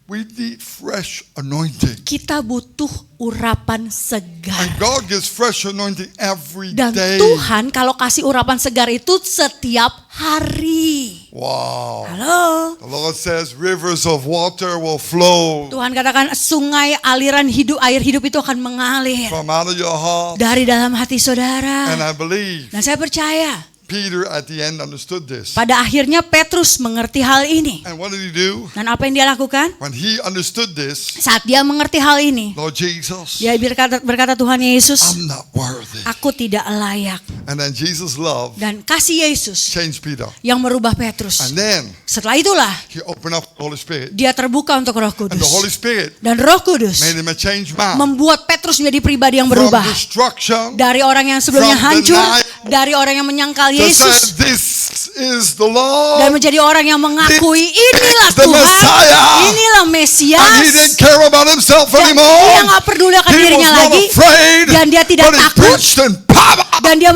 we need fresh anointing. Kita butuh urapan And segar. God gives fresh anointing every Dan day. Tuhan kalau kasih urapan segar itu setiap hari. Wow. Halo. The Lord says rivers of water will flow Tuhan katakan sungai aliran hidup, air hidup itu akan mengalir from out of your heart. dari dalam hati saudara. And I believe Dan saya percaya Peter at the end understood this. pada akhirnya Petrus mengerti hal ini. And what did he do? Dan apa yang dia lakukan? When he understood this, Saat dia mengerti hal ini, Lord Jesus, dia berkata Tuhan Yesus, I'm not worthy. aku tidak layak. And then Jesus' love Dan kasih Yesus changed Peter. yang merubah Petrus. And then Setelah itulah he opened up the Holy Spirit. dia terbuka untuk Roh And the Holy Kudus. Spirit Dan Roh Kudus made him a changed man. membuat Petrus menjadi pribadi yang From berubah. destruction Dari orang yang sebelumnya From hancur, denial. dari orang yang menyangkal to say, Yesus, this is the Lord. dan menjadi orang yang mengakui This inilah is the Tuhan, Messiah. inilah And he Mesias. didn't care about himself Dan anymore. dia nggak peduli akan He was dirinya not lagi, afraid. dan dia tidak But he takut. preached in power. Dan dia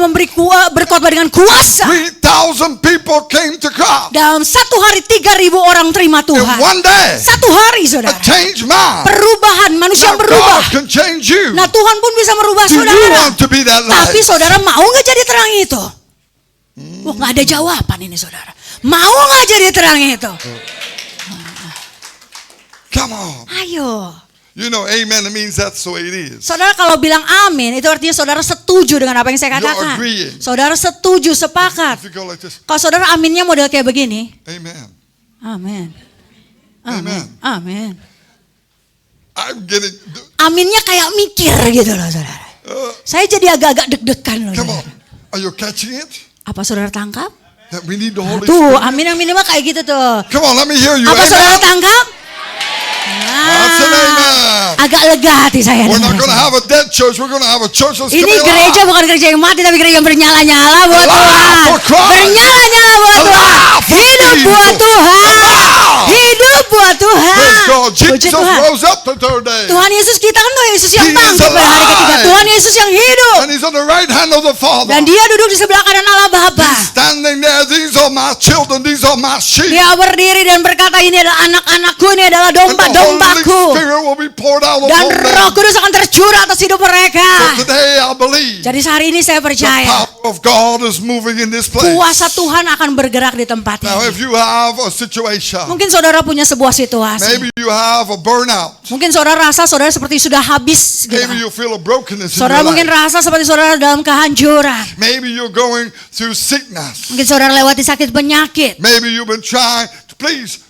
berkhotbah dengan kuasa. 3,000 people came to God. Dalam satu hari 3.000 orang terima In Tuhan. one day, Satu hari a saudara. changed man. Perubahan, manusia Now yang berubah. God can change you. Nah Tuhan pun bisa merubah Do you saudara. want to be that Tapi light? saudara mau nggak jadi terang itu? Wah nggak ada jawaban ini saudara. Mau nggak jadi terang itu? Come on. Ayo. You know, amen, it means that's the way it is. Saudara kalau bilang amin, itu artinya saudara setuju dengan apa yang saya You're katakan. agreeing. Saudara setuju, sepakat. If you go like this, Kalau saudara aminnya model kayak begini, amen. amin. Amen. Amin. I'm getting, Aminnya kayak mikir gitu loh saudara. Saya jadi agak-agak deg-degan loh. come saudara. on. Are you catching it? Apa saudara tangkap? That we need the Holy Tuh, Spirit. amin yang minimal kayak gitu tuh. Come on, let me hear you. Apa saudara Amen. tangkap? That's an amen. Agak lega hati saya. We're not dengar. going to have a dead church. We're going to have a church that's Ini going to be gereja alive. bukan gereja yang mati, tapi gereja yang bernyala-nyala buat Alive Tuhan. for Christ. Bernyala-nyala buat Alive Tuhan. for Hidup Jesus. buat Tuhan. Alive. Hidup buat Tuhan. Praise God. Puji Jesus Tuhan. rose up the third day. Tuhan Yesus kita kan Tuhan Yesus yang He is bangkit pada hari ketiga. alive. Tuhan Yesus yang hidup. And he's on the right hand of the Father. Dan dia duduk di sebelah kanan Allah Bapa. He's standing there. These are my children. These are my sheep. Dia berdiri dan berkata, ini adalah anak-anakku, ini adalah And the Holy domba-dombaku. Spirit will be poured out Dan upon Roh them. Kudus akan tercurah atas hidup mereka. So today I believe Jadi sehari ini saya the percaya power of God is moving in this place. kuasa Tuhan akan bergerak di tempat Now ini. if you have a situation, Mungkin saudara punya sebuah situasi. maybe you have a burnout. Mungkin saudara rasa saudara seperti sudah habis gitu. Maybe you feel a brokenness in Saudara your mungkin life. rasa seperti saudara dalam kehancuran. Maybe you're going through sickness. Mungkin saudara lewati sakit penyakit. Maybe you've been trying. Please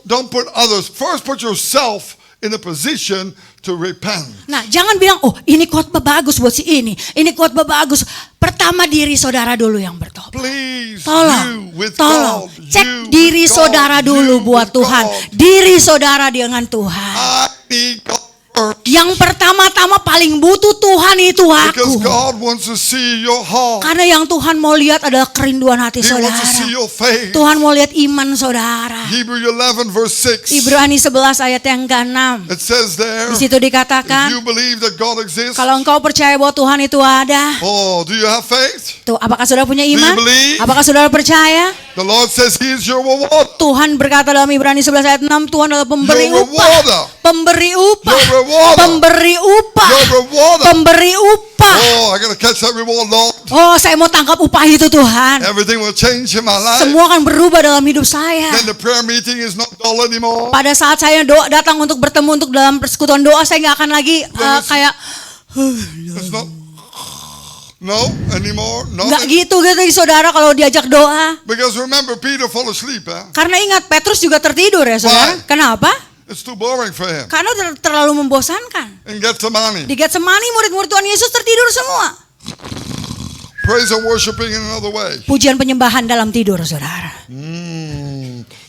don't put others. First put yourself in a position to repent. Nah, jangan bilang, oh ini khotbah bagus buat si ini khotbah bagus. Pertama diri saudara dulu yang bertobat. Please, Tolong, you with tolong. God. Cek you diri with God, saudara dulu you buat with Tuhan. God. Diri saudara dengan Tuhan. I need God first. Yang pertama-tama paling butuh Tuhan itu Because aku. God wants to see your heart. Karena yang Tuhan mau lihat adalah kerinduan hati He wants to see saudara. your faith. Tuhan mau lihat iman saudara. Hebrew 11 verse 6. Ibrani 11 ayat yang ke-6. It says there, Di situ if dikatakan, you believe that God exists, kalau engkau percaya bahwa Tuhan itu ada, oh, do you have faith? tuh, apakah saudara punya you iman? believe? Apakah saudara percaya? The Lord says He is your reward. Tuhan berkata dalam Ibrani 11 ayat 6, Tuhan adalah pemberi Your upah. rewarder. Pemberi upah. Your rewarder. Pemberi upah. Your rewarder. Pemberi upah. Oh, I gotta catch that reward, Lord. Oh, saya mau tangkap upah itu Tuhan. Everything will change in my life. Semua akan berubah dalam hidup saya. Then the prayer meeting is not dull anymore. Pada saat saya datang untuk bertemu untuk dalam persekutuan doa, saya nggak akan lagi kayak It's not no anymore. No. nggak gitu saudara kalau diajak doa. Because remember, Peter fell asleep. Karena ingat Petrus juga tertidur ya saudara. Why? Kenapa? It's too boring for him. Karena terlalu membosankan. In Gethsemane, Di Getsemani murid-murid Tuhan Yesus tertidur semua. praise and worshiping in another way. Pujian penyembahan dalam tidur saudara.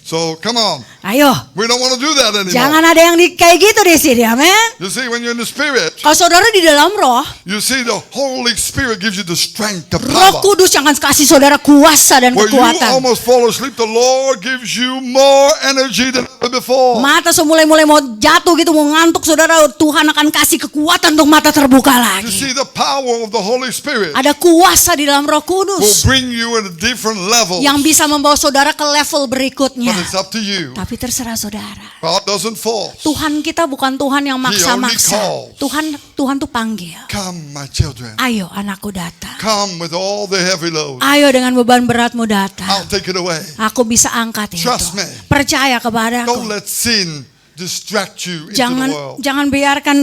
So come on, Ayo, we don't want to do that anymore. jangan ada yang kayak gitu di sini, amin. You see, when you're in the Spirit, Kalau saudara di dalam roh, you see the Holy Spirit gives you the strength, the Roh power. Kudus yang akan kasih saudara kuasa dan Where you kekuatan. almost fall asleep, the Lord gives you more energy than ever before. Mata semulai-mulai mau jatuh gitu, mau ngantuk saudara, Tuhan akan kasih kekuatan untuk mata terbuka You lagi. see, the power of the Holy Spirit Ada kuasa di dalam Roh will Kudus bring you in a different level. yang bisa membawa saudara ke level berikutnya. But it's up to you. Tapi terserah saudara. God doesn't force. Tuhan kita bukan Tuhan yang maksa-maksa. calls. Tuhan tuh panggil. Come, my children. Ayo anakku datang. Come with all the heavy load. Ayo dengan beban beratmu datang. I'll take it away. Aku bisa angkat itu. Trust me. Percaya Don't kepadaku. let sin distract you into Jangan the world. jangan biarkan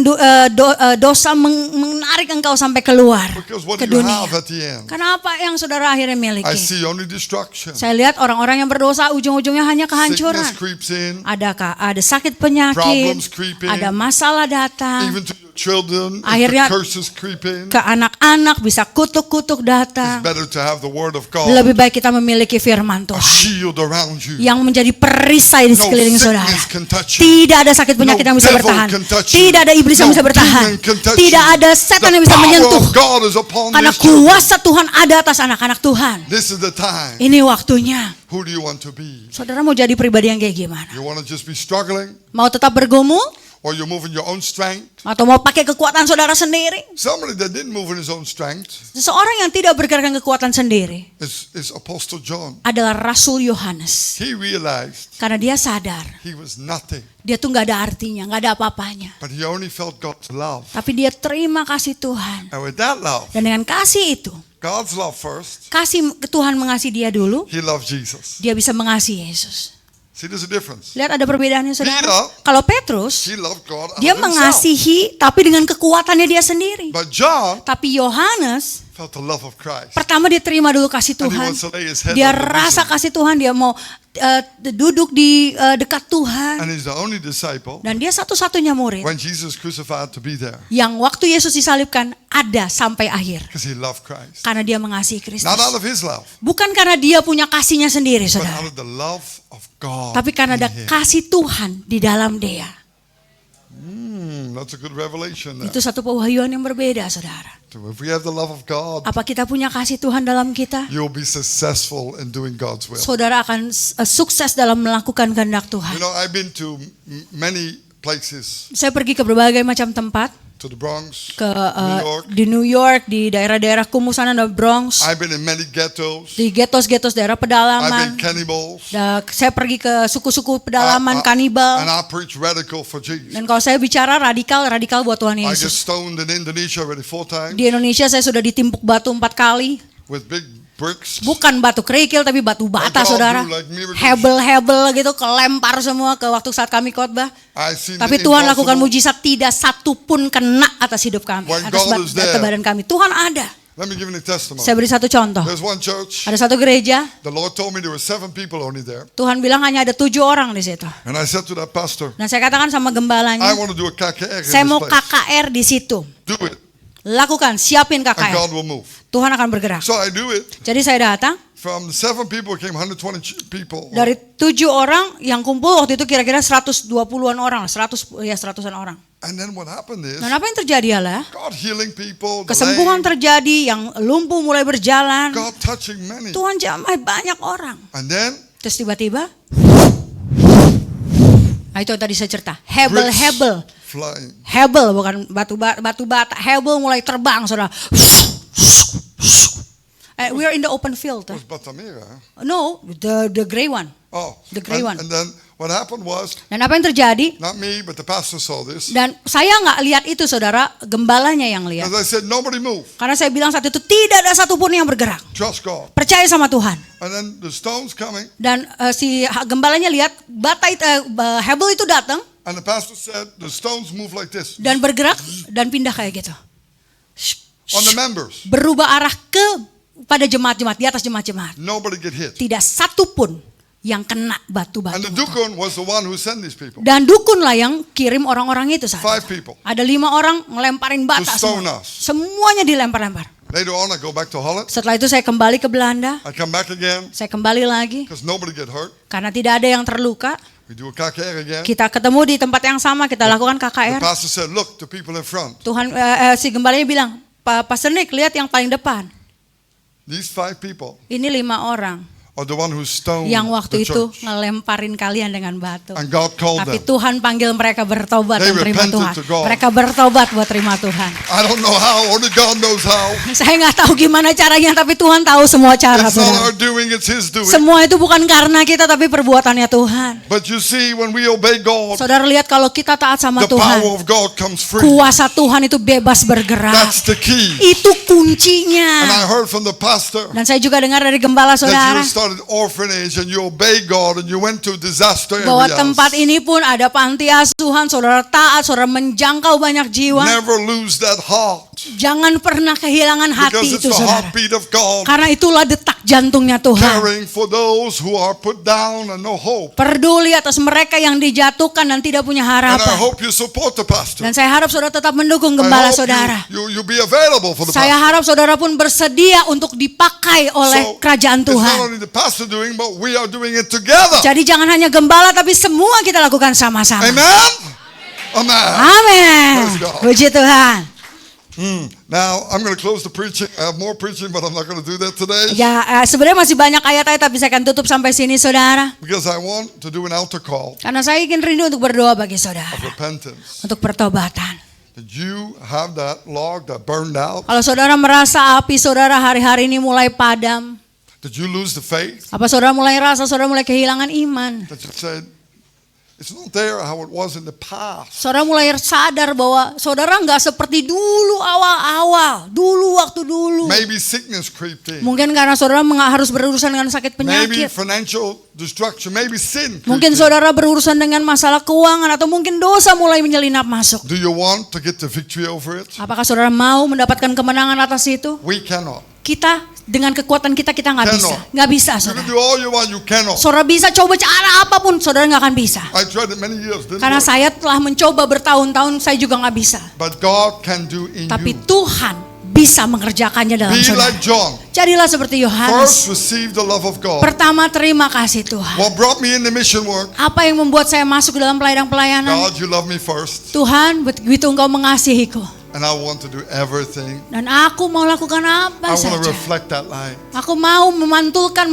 dosa menarik engkau sampai keluar Because what ke do you dunia. have at the end? Karena apa yang saudara akhirnya I miliki? see only destruction. Saya lihat orang-orang yang berdosa ujung-ujungnya hanya kehancuran. Sickness creeps in, Ada sakit penyakit, Problems creeping. ada masalah datang, even to your children. Akhirnya- The curses creep in. ke anak-anak bisa kutuk-kutuk It's datang. better to have the word of God, Lebih baik kita memiliki firman a Tuhan shield around you. yang menjadi perisai di No sekeliling saudara. sickness can touch you. Tidak ada sakit penyakit No yang bisa devil bertahan. can touch you. Tidak ada iblis yang No bisa bertahan. demon can touch Tidak you. ada setan The yang bisa power menyentuh. of God is upon Karena these children. kuasa Tuhan ada atas anak-anak Tuhan. This is the time. Ini waktunya. Who do you want to be? Saudara mau jadi pribadi yang kayak gimana? You want to just be struggling, Mau tetap bergumul? or you move in your own strength? Atau mau pakai kekuatan saudara sendiri? Somebody that didn't move in his own strength Seseorang yang tidak bergerakkan kekuatan sendiri is Apostle John. adalah Rasul Yohanes. He realized Karena dia sadar, he was nothing, dia tuh gak ada artinya, gak ada apa-apanya. but he only felt God's love. Tapi dia terima kasih Tuhan. And with that love, Dan dengan kasih itu, God's love first, kasih Tuhan mengasihi dia dulu, he loved Jesus. dia bisa mengasihi Yesus. See, there's a difference. Lihat ada perbedaannya saudara. Peter, Kalau Petrus, He loved God out dia of himself. mengasihi tapi dengan kekuatannya dia sendiri. But John Tapi Yohanes, felt the love of Christ. pertama dia terima dulu kasih And he Tuhan. wants to lay his head Dia on the rasa bosom. kasih Tuhan, dia mau duduk di dekat Tuhan. And he's the only disciple Dan dia satu-satunya murid when Jesus crucified to be there. yang waktu Yesus disalibkan ada sampai akhir. Because he loved Christ. Karena dia mengasihi Kristus. Not out of his love, Bukan karena dia punya kasihnya sendiri but saudara. out of the love of God. Tapi karena ada in him. kasih Tuhan di dalam dia. That's a good revelation there. Itu satu pewahyuan yang berbeda saudara. So if we have the love of God, Apa kita punya kasih Tuhan dalam kita? you'll be successful in doing God's will. Saudara akan sukses dalam melakukan kehendak Tuhan. You know, I've been to many places, Saya pergi ke berbagai macam tempat, to the Bronx, ke New York. di New York, di daerah-daerah kumuh sana ada Bronx, I've been in many ghettos. di ghettos-ghettos daerah I've been pedalaman. cannibals. Saya pergi ke suku-suku pedalaman kanibal. And I preach radical for Jesus. Dan kalau saya bicara radikal buat Tuhan I get Yesus. stoned in Indonesia already 4 times Di Indonesia saya sudah ditimpuk batu 4 kali. with big bricks. Bukan batu kerikil tapi batu bata God saudara. do like miracles. Hebel-hebel gitu kelempar semua ke waktu saat kami khotbah. I seen Tapi the Tuhan lakukan impossible. mujizat, tidak satu pun kena atas hidup kami, When atas God is there. badan kami. Tuhan ada. Let me give you a testimony. Saya beri satu contoh. There's one church. Ada satu gereja, The Lord told me there were 7 people only there. Tuhan bilang hanya ada 7 orang di situ. And I said to that pastor, Dan saya katakan sama I gembalanya, want to do a KKR in saya mau this place. KKR di situ. Do it. Lakukan, siapin And KKR. God will move. Tuhan akan bergerak. So I do it. Jadi saya datang, From 7 people came 120 people. dari 7 orang yang kumpul waktu itu kira-kira 120-an orang, 100-an orang. And then what happened is, Dan apa yang terjadi adalah God healing people, the kesembuhan lame, terjadi, yang lumpuh mulai berjalan. God touching many. Tuhan jamai banyak orang. And then Terus tiba-tiba, nah itu yang tadi saya cerita, hebel. flying. Hebel bukan batu bata, hebel mulai terbang, saudara. We are in the open field. It was Batamira. No, the gray one. Oh, The gray one. and then what happened was, Dan apa yang terjadi? not me, but the pastor saw this. Dan saya nggak lihat itu, saudara, gembalanya yang lihat. As I said, nobody move. Karena saya bilang saat itu tidak ada satupun yang bergerak. Trust God. Percaya sama Tuhan. And then the stones coming, Dan si gembalanya lihat hebel itu datang and the pastor said, the stones move like this dan bergerak dan pindah kayak gitu. on the members. Berubah arah pada jemaat-jemaat, di atas jemaat-jemaat. Nobody get hit. Tidak satupun yang kena And batu-batu. the dukun was the one who sent these people. Dan dukunlah yang kirim orang-orang itu saat 5 itu. people. Ada 5 orang ngelemparin bata To stone semua. us. Semuanya dilempar-lempar. Later on, I go back to Holland. Setelah itu saya kembali ke Belanda. I come back again Saya kembali lagi because nobody get hurt. karena tidak ada yang terluka. We do a KKR again. Kita ketemu di tempat yang sama, kita lakukan The KKR. pastor said, look, the people in front. Tuhan si gembalanya bilang, Pastor Nick, lihat yang paling depan. These 5 people Ini 5 orang are the one who stoned yang waktu the itu church. ngelemparin kalian dengan batu. And God called Tapi them. Tuhan panggil mereka bertobat They dan terima repented Tuhan. to God. Mereka bertobat buat terima Tuhan. I don't know how, only God knows how. Saya nggak tahu gimana caranya, tapi Tuhan tahu semua cara. It's not Saudara. our doing, it's His doing. Semua itu bukan karena kita, tapi perbuatannya Tuhan. But you see, when we obey God, Saudara lihat kalau kita taat sama the Tuhan, power of God comes free. kuasa Tuhan itu bebas bergerak. That's the key. Itu And kuncinya. I heard from the pastor Dan saya juga dengar dari gembala that saudara you started orphanage and you obey God and you went to disaster bahwa areas. tempat ini pun ada panti asuhan, saudara taat, saudara menjangkau banyak jiwa. Never lose that heart Jangan pernah kehilangan because hati it's itu, the saudara. heartbeat of God, Karena itulah detak jantungnya Tuhan. caring for those who are put down and no hope. Peduli atas mereka yang dijatuhkan dan tidak punya And I harapan. hope you support the pastor. Dan saya harap saudara tetap mendukung I gembala hope saudara. you be available for the Saya pastor. harap saudara pun bersedia untuk dipakai oleh kerajaan it's not Tuhan. only the pastor doing, but we are doing it together. Jadi jangan hanya gembala, tapi semua kita lakukan sama-sama. Amen? Amen. Amin. Praise God. Puji Tuhan. Now, I'm going to close the preaching. I have more preaching, but I'm not going to do that today Ya, sebenarnya masih banyak ayat-ayat, tapi saya akan tutup sampai sini, saudara. because I want to do an altar call Karena saya ingin rindu untuk berdoa bagi saudara, of repentance. untuk pertobatan. Did you have that log that burned out? Kalau saudara merasa api saudara hari-hari ini mulai padam, Did you lose the faith? apa saudara mulai rasa saudara mulai kehilangan iman? That you said, it's not there how it was in the past. Saudara mulai sadar bahwa saudara nggak seperti dulu awal-awal, dulu waktu dulu. Maybe sickness creeped in. Mungkin karena saudara harus berurusan dengan sakit Maybe penyakit. financial destruction. Maybe sin creeped Mungkin in. saudara berurusan dengan masalah keuangan, atau mungkin dosa mulai menyelinap masuk. Do you want to get the victory over it? Apakah saudara mau mendapatkan kemenangan atas itu? We cannot. Kita dengan kekuatan kita nggak bisa, nggak bisa, You can saudara. do all you want, you cannot. Saudara bisa coba cara apapun, saudara nggak akan bisa. I tried it many years, didn't Karena work. saya telah mencoba bertahun-tahun, saya juga nggak bisa. But God can do in Tapi you. Tuhan bisa mengerjakannya dalam Be saudara. like John. Jadilah seperti First, Yohanes. receive the love of God. Pertama, terima kasih Tuhan. What brought me in the mission work? Apa yang membuat saya masuk dalam pelayanan? God, you love me first. Tuhan, begitu Engkau mengasihiku, And I want to do everything. dan aku mau lakukan I apa want to saja. reflect that light. Aku mau memantulkan,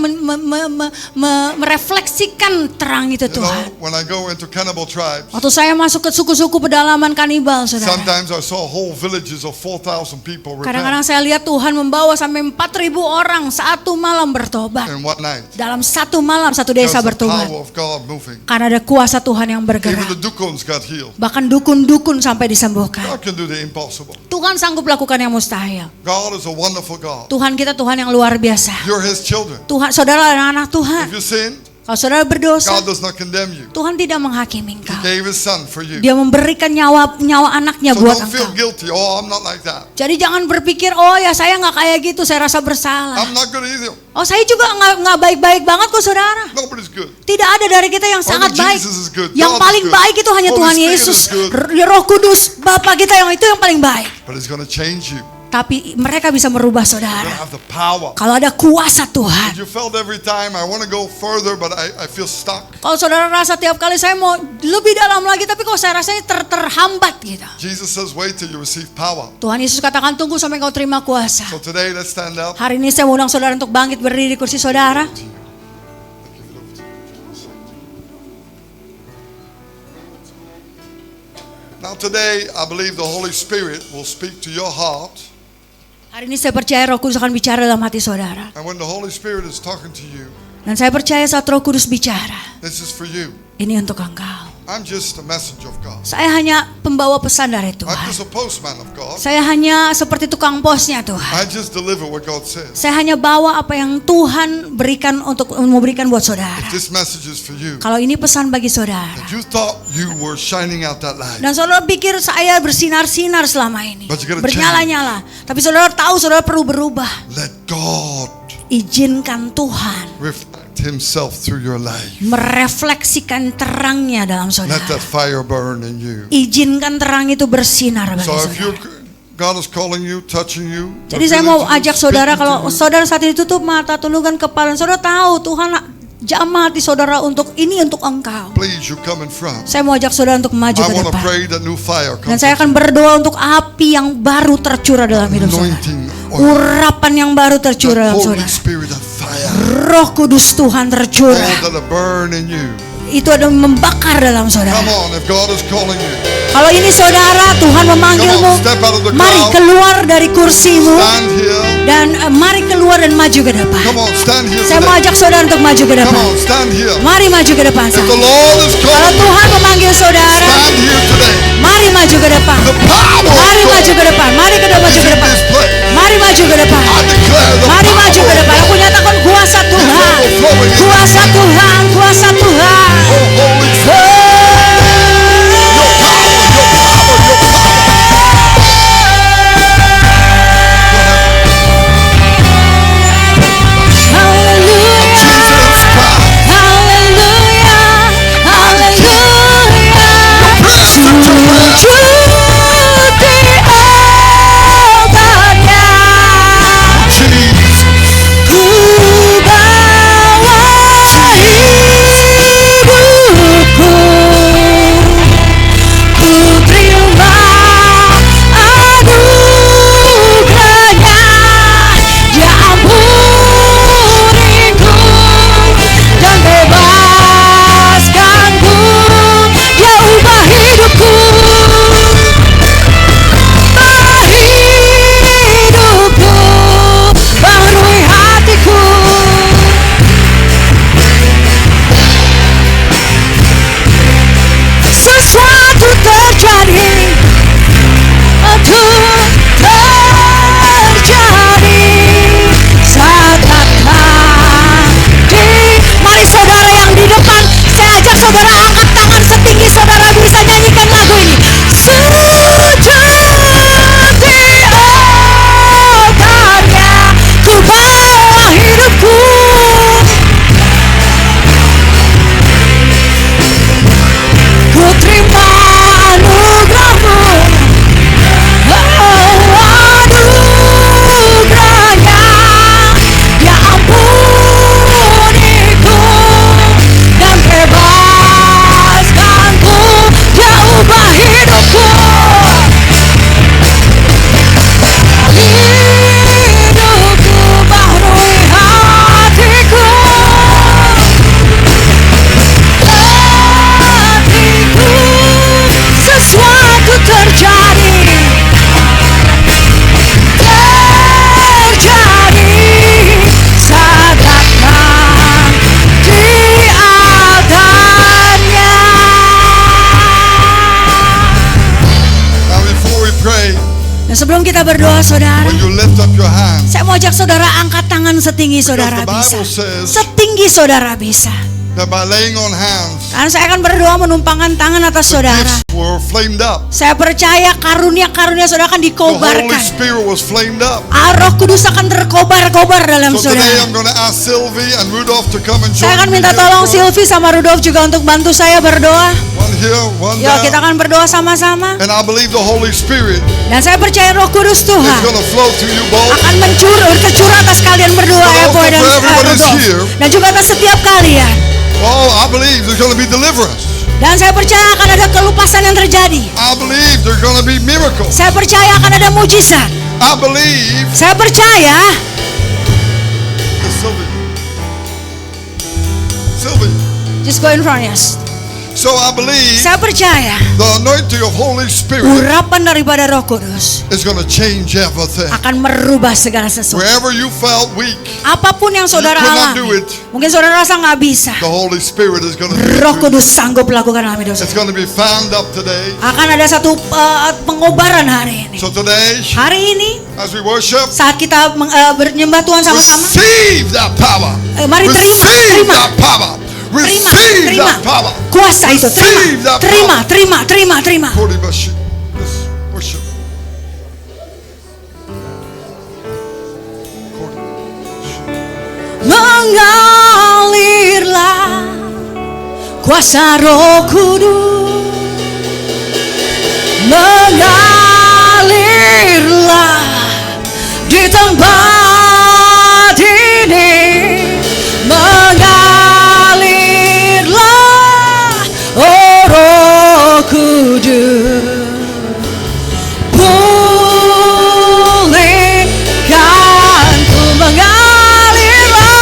merefleksikan terang itu, You know, Tuhan. when I go into cannibal tribes, Waktu saya masuk ke suku-suku pedalaman kanibal, saudara. sometimes I saw whole villages of 4,000 people Kadang-kadang repent saya lihat Tuhan membawa sampai 4.000 orang satu malam bertobat. in one night. Dalam satu malam satu Because desa the bertobat. power of God moving. Karena ada kuasa Tuhan yang Even bergerak. the dukuns got healed. Bahkan dukun-dukun sampai disembuhkan. God can do the impossible. Tuhan sanggup lakukan yang mustahil. God is a wonderful God. Tuhan kita Tuhan yang luar biasa. You're His children. Tuhan, saudara adalah anak Tuhan. If you sin, Kalau saudara berdosa, God does not condemn you. Tuhan tidak menghakimi He engkau. gave His Son for you. Dia memberikan nyawa anaknya So buat don't feel engkau. guilty. Oh, I'm not like that. Jadi jangan berpikir, oh ya saya nggak kayak gitu, saya rasa bersalah. I'm not good either. Oh saya juga nggak baik-baik banget kok saudara. Nobody's good. Tidak ada dari kita yang sangat baik. Jesus is good. Yang God paling is good. baik itu hanya Holy Tuhan Spirit Yesus, is good. Roh Kudus, Bapa kita yang itu yang paling baik. But He's going to change you. tapi mereka bisa merubah You're saudara. gonna have the power. Kalau ada kuasa Tuhan. You felt every time I want to go further, but I feel stuck. Kalau saudara rasa tiap kali saya mau lebih dalam lagi, tapi kok saya rasanya terhambat gitu. Jesus says, wait till you receive power. Tuhan Yesus katakan tunggu sampai kau terima kuasa. So today, let's stand up. Hari ini saya undang saudara untuk bangkit berdiri di kursi saudara. Now today, I believe the Holy Spirit will speak to your heart. Hari ini saya percaya Roh Kudus akan bicara dalam hati saudara. And when the Holy Spirit is talking to you, Dan saya percaya saat Roh Kudus bicara, this is for you. ini untuk engkau. I'm just a messenger of God. Saya hanya pembawa pesan dari I'm Tuhan. just a postman of God. Saya hanya seperti tukang posnya Tuhan. I just deliver what God says. Saya hanya bawa apa yang Tuhan berikan untuk memberikan buat saudara. If this message is for you, Kalau ini pesan bagi saudara, and you thought you were shining out that light, dan saudara pikir saya bersinar-sinar selama ini, But you gotta bernyala-nyala, tapi saudara tahu saudara perlu berubah. let God Izinkan Tuhan reflect Himself through your life. merefleksikan terangnya dalam Let that saudara. fire burn in you. Izinkan terang itu bersinar bagi So if saudara. God is calling you, touching you, Jadi saya mau revealing to you, ajak saudara, speaking to kalau you, saudara saat ini tutup mata, tundukkan kepala, saudara tahu Tuhan jamah hati saudara untuk ini untuk engkau. please, you come in front. Saya mau ajak saudara untuk maju I ke want to depan. pray that new fire Dan comes. saya akan berdoa untuk api yang baru tercurah dalam hidup saudara. Anointing oil. Urapan yang baru tercurah The dalam Holy saudara. Spirit of fire. Roh Kudus Tuhan All tercurah. that will burn in you. Itu ada membakar dalam saudara. Come on, if God is calling you, Kalau ini saudara, Tuhan memanggilmu, Come on, step out of the mari crowd. keluar dari kursimu stand here. dan mari keluar dan maju ke depan. Come on, stand here Saya mau today. ajak saudara untuk maju ke Come depan. on, stand here. Mari maju ke depan. If the saudara. Lord is Kalau calling you, Tuhan memanggil saudara, stand here today. mari maju ke depan. The power Mari of maju God ke depan. Mari ke depan, maju is ke in depan. this place. Mari maju ke depan. I declare the Mari maju ke power depan. of Aku God. nyatakan kuasa Tuhan. Kuasa Tuhan, kuasa Tuhan. Oh, Holy Spirit. Your power, your power, your power. Haleluya. Jesus Christ. Haleluya. Haleluya. Praise to praise. Cuti obatnya. Jesus. Ku bawa hidupku, ku terima anugerahnya, Dia ampuniku dan bebaskanku, Dia ubah hidupku, baharui hatiku. Sesuatu terjadi, saat datang mari saudara yang di depan, saya ajak saudara angkat tangan setinggi saudara bisa nyanyikan lagu ini. Sejuti obatnya, ku bawa hidupku, ku terima anugerahmu. Anugerahnya, Dia ampuniku dan bebaskanku, Dia ubah hidupku. Hidupku baharui hatiku. Hatiku, sesuatu terjadi. Saat datang di adanya. Now before we pray, Dan sebelum kita berdoa saudara, when you lift up your hands, saya mau ajak saudara angkat tangan setinggi because saudara the bisa. Bible says Setinggi saudara bisa. that by laying on hands, Karena saya akan berdoa menumpangkan tangan atas saudara. gifts were flamed up. Saya percaya karunia-karunia saudara akan The Holy dikobarkan. Spirit was flamed up. Roh Kudus akan terkobar-kobar dalam So today saudara. I'm going to ask Sylvie and Rudolph to come and join Saya akan me. minta here. tolong Sylvie sama Rudolf juga untuk bantu saya berdoa. One here, one Yuk kita down. akan berdoa sama-sama. And I believe the Holy Spirit Dan saya percaya Roh Kudus is Tuhan going to flow through you both. akan tercurah atas kalian berdua, But also Boy dan for everyone Rudolf. is here. Dan juga atas setiap kalian. Oh, I believe there's going to be deliverance. Dan saya percaya akan ada kelupasan yang terjadi. I believe there's going to be miracles. Saya percaya akan ada mujizat. I believe. Saya percaya. Sylvie. Sylvie. Just go in front, yes. So I believe Saya percaya the anointing of Holy Spirit urapan daripada Roh Kudus is going to change everything. akan merubah segala sesuatu. Wherever you felt weak, Apapun yang saudara You cannot do alami, it. mungkin saudara rasa nggak bisa. the Holy Spirit is going to do it. Roh through you. Kudus sanggup melakukan dalam hidup It's saudara. going to be found up today. Akan ada satu pengobaran hari ini. So today, Hari ini as we worship, saat kita menyembah Tuhan sama-sama, receive that power. mari terima, Receive terima. that power. Terima, Receive terima. that power. Kuasa itu, Receive that terima, terima. Holy worship. Let's worship. Mengalirlah kuasa Roh Kudus, mengalirlah di tempat ini, mengalirlah oh Roh Kudus, pulihkanku, mengalirlah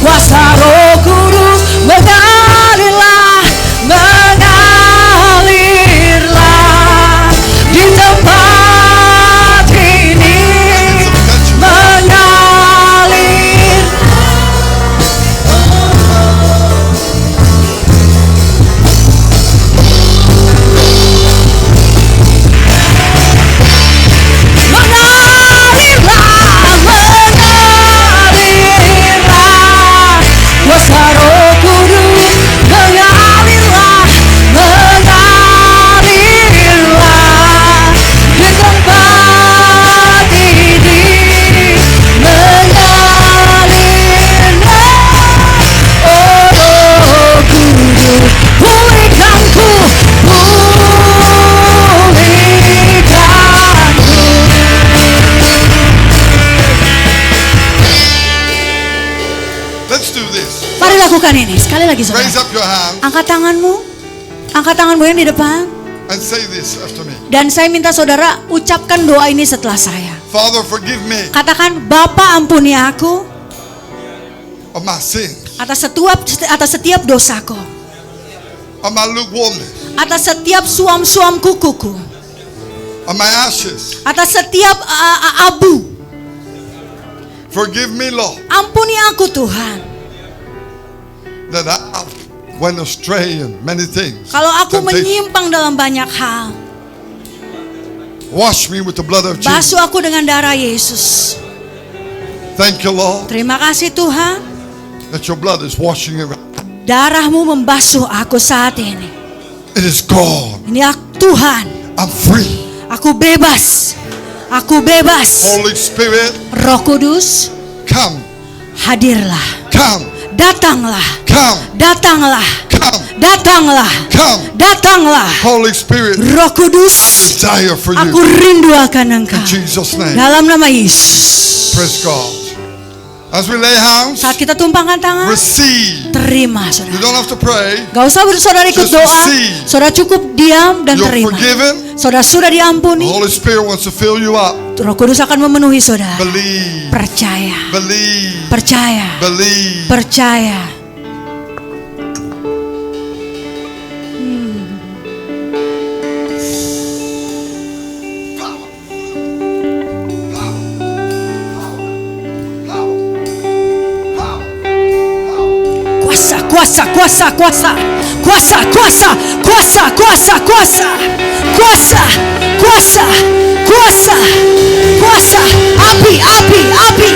kuasa Roh Kudus, mengalirlah di tempat ini, mengalir. Mengalirlah kuasa Roh Kudus, mengalirlah di tempat ini, mengalirlah oh Roh Kudus, pulihkanku, Let's do this. Mari lakukan ini sekali lagi, saudara. Raise up your hand Angkat tanganmu yang di depan. and say this after me. Dan saya minta saudara ucapkan doa ini setelah saya. Father, forgive me Katakan, Bapa ampuni aku of my sins, atas setiap dosaku, of my lukewarmness, atas setiap suam-suam kukuku, of my ashes. atas setiap abu. Forgive me, Lord, Ampuni aku Tuhan. that I went astray in many things. Kalau aku Temptation. menyimpang dalam banyak hal, Wash me with the blood of Jesus. basuh aku dengan darah Yesus. Thank you, Lord, Terima kasih Tuhan, that your blood is washing around. darahmu membasuh aku saat ini. It is gone. Ini Tuhan, I'm free. aku bebas. Aku bebas. Holy Spirit, Roh Kudus, come, hadirlah. come, Datanglah. come, Datanglah. come, Datanglah. come. Datanglah. Holy Spirit, Roh Kudus, desire for aku you. rindu akan Engkau. In Jesus' name. Dalam nama Yesus. Praise God. As we lay hands, Saat kita tumpangkan tangan, receive. terima You saudara. don't have to pray. Gak usah saudara ikut Just doa. receive. Saudara cukup diam dan You're terima. forgiven. Saudara sudah The diampuni. Holy Spirit wants to fill you up. Roh Kudus akan memenuhi saudara. Believe, Percaya. believe, Percaya. believe. Percaya. Kuasa, kuasa, kuasa, kuasa. Kuasa, kuasa, kuasa, kuasa, kuasa. Kuasa, kuasa, kuasa, kuasa. Api, api, api.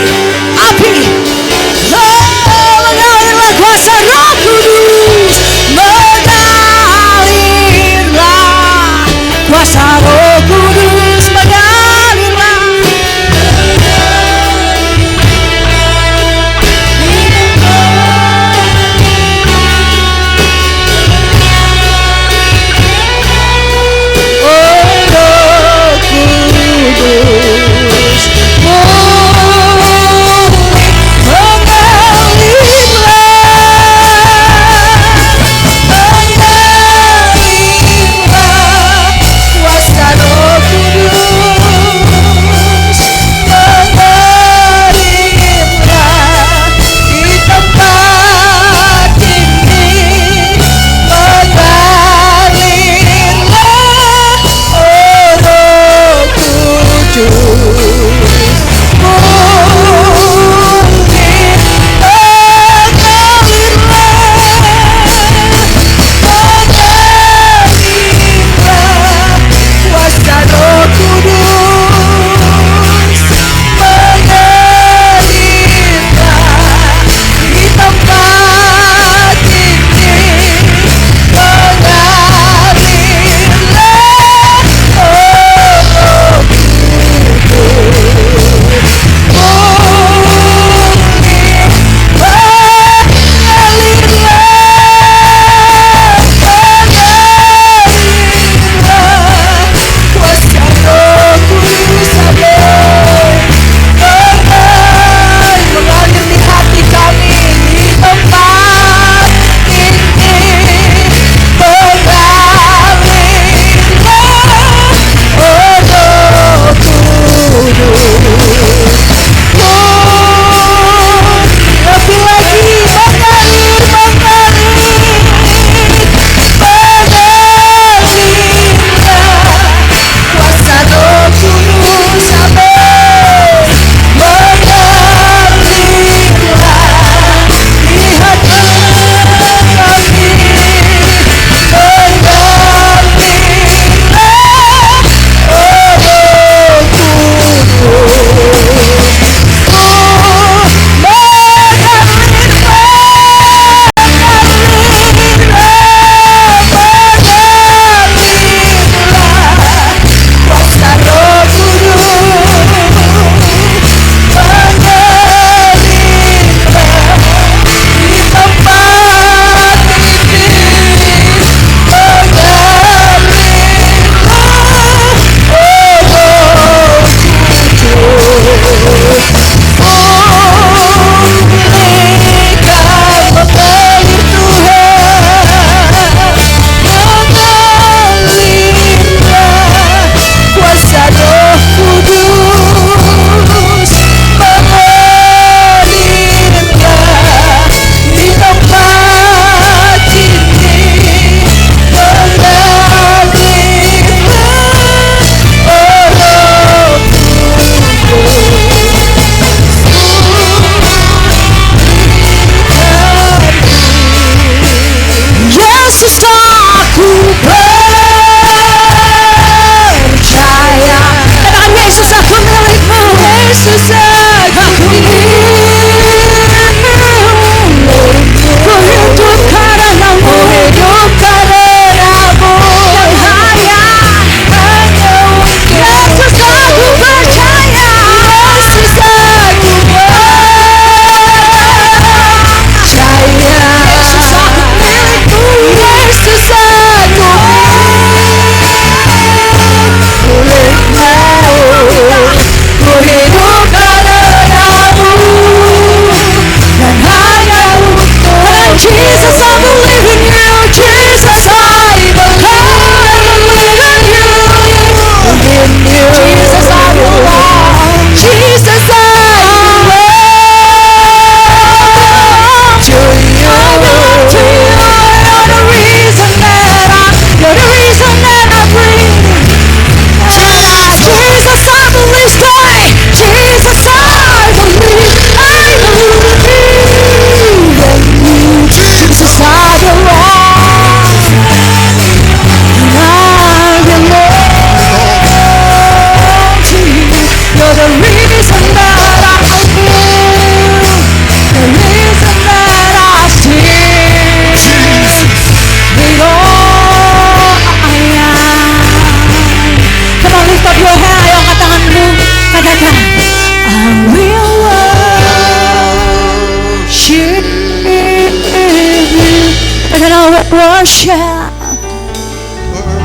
worship.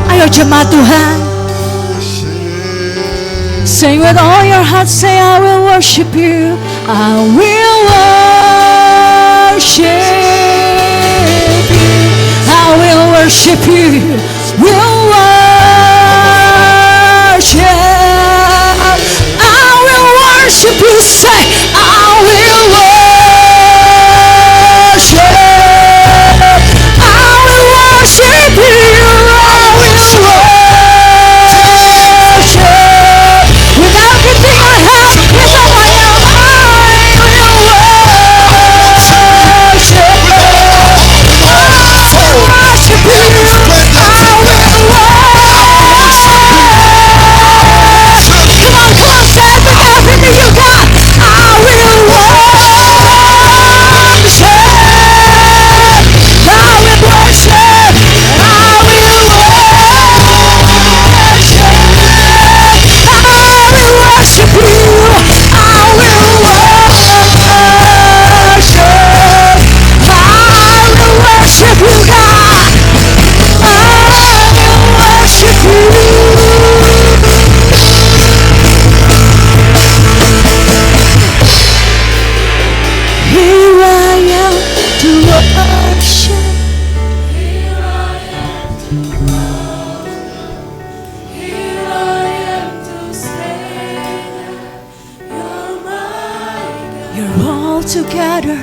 Ayo jemaat Tuhan, sing with all your heart, say I will worship you. I will worship you. I will worship you. Will worship. I will worship you. Say I will worship. I will worship you. I will worship. With everything I have, with all I am, I will worship. I will worship you. I will worship. Come on, say it with everything you got. I will worship. I will worship. I will worship you. I will worship you, God. I will worship you. Here I am to worship. You're all together,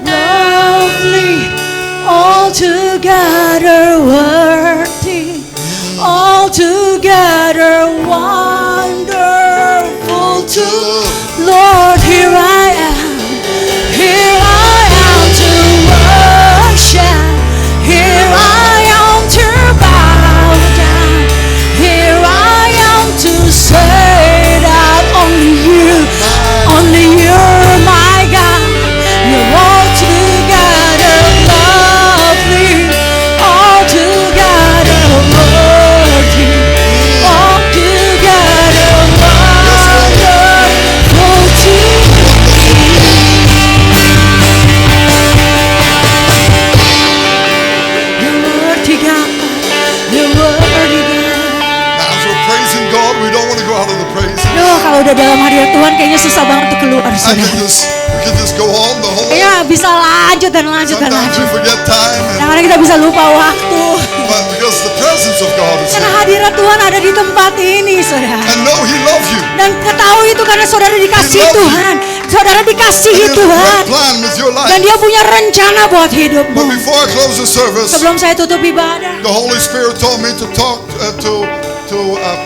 lovely, all together worthy, all together wonderful to Lord. Here I am to worship. Here I am to bow down. Here I am to say that only you, my God. You're all together lovely, all together worthy, all together wonderful to You're worthy, God. You're worthy, God. Now, as we're praising God, we don't want to go out of the praise. Duh, kalau udah dalam hadirat Tuhan kayaknya susah banget untuk keluar, We saudara. can just go on the whole. Ya bisa lanjut dan lanjut dan Sometimes we lanjut. forget time, Kadang-kadang kita bisa lupa waktu. but because the presence of God is Karena here. hadirat Tuhan ada di tempat ini, saudara. And know He loves you. Dan ketahui itu karena saudara dikasihi He loves you. Tuhan. Saudara And dikasihi He has a Tuhan. great plan with your Dan life. dia punya rencana buat But hidupmu. before I close the service, Sebelum saya tutup ibadah, the Holy Spirit told me to talk, to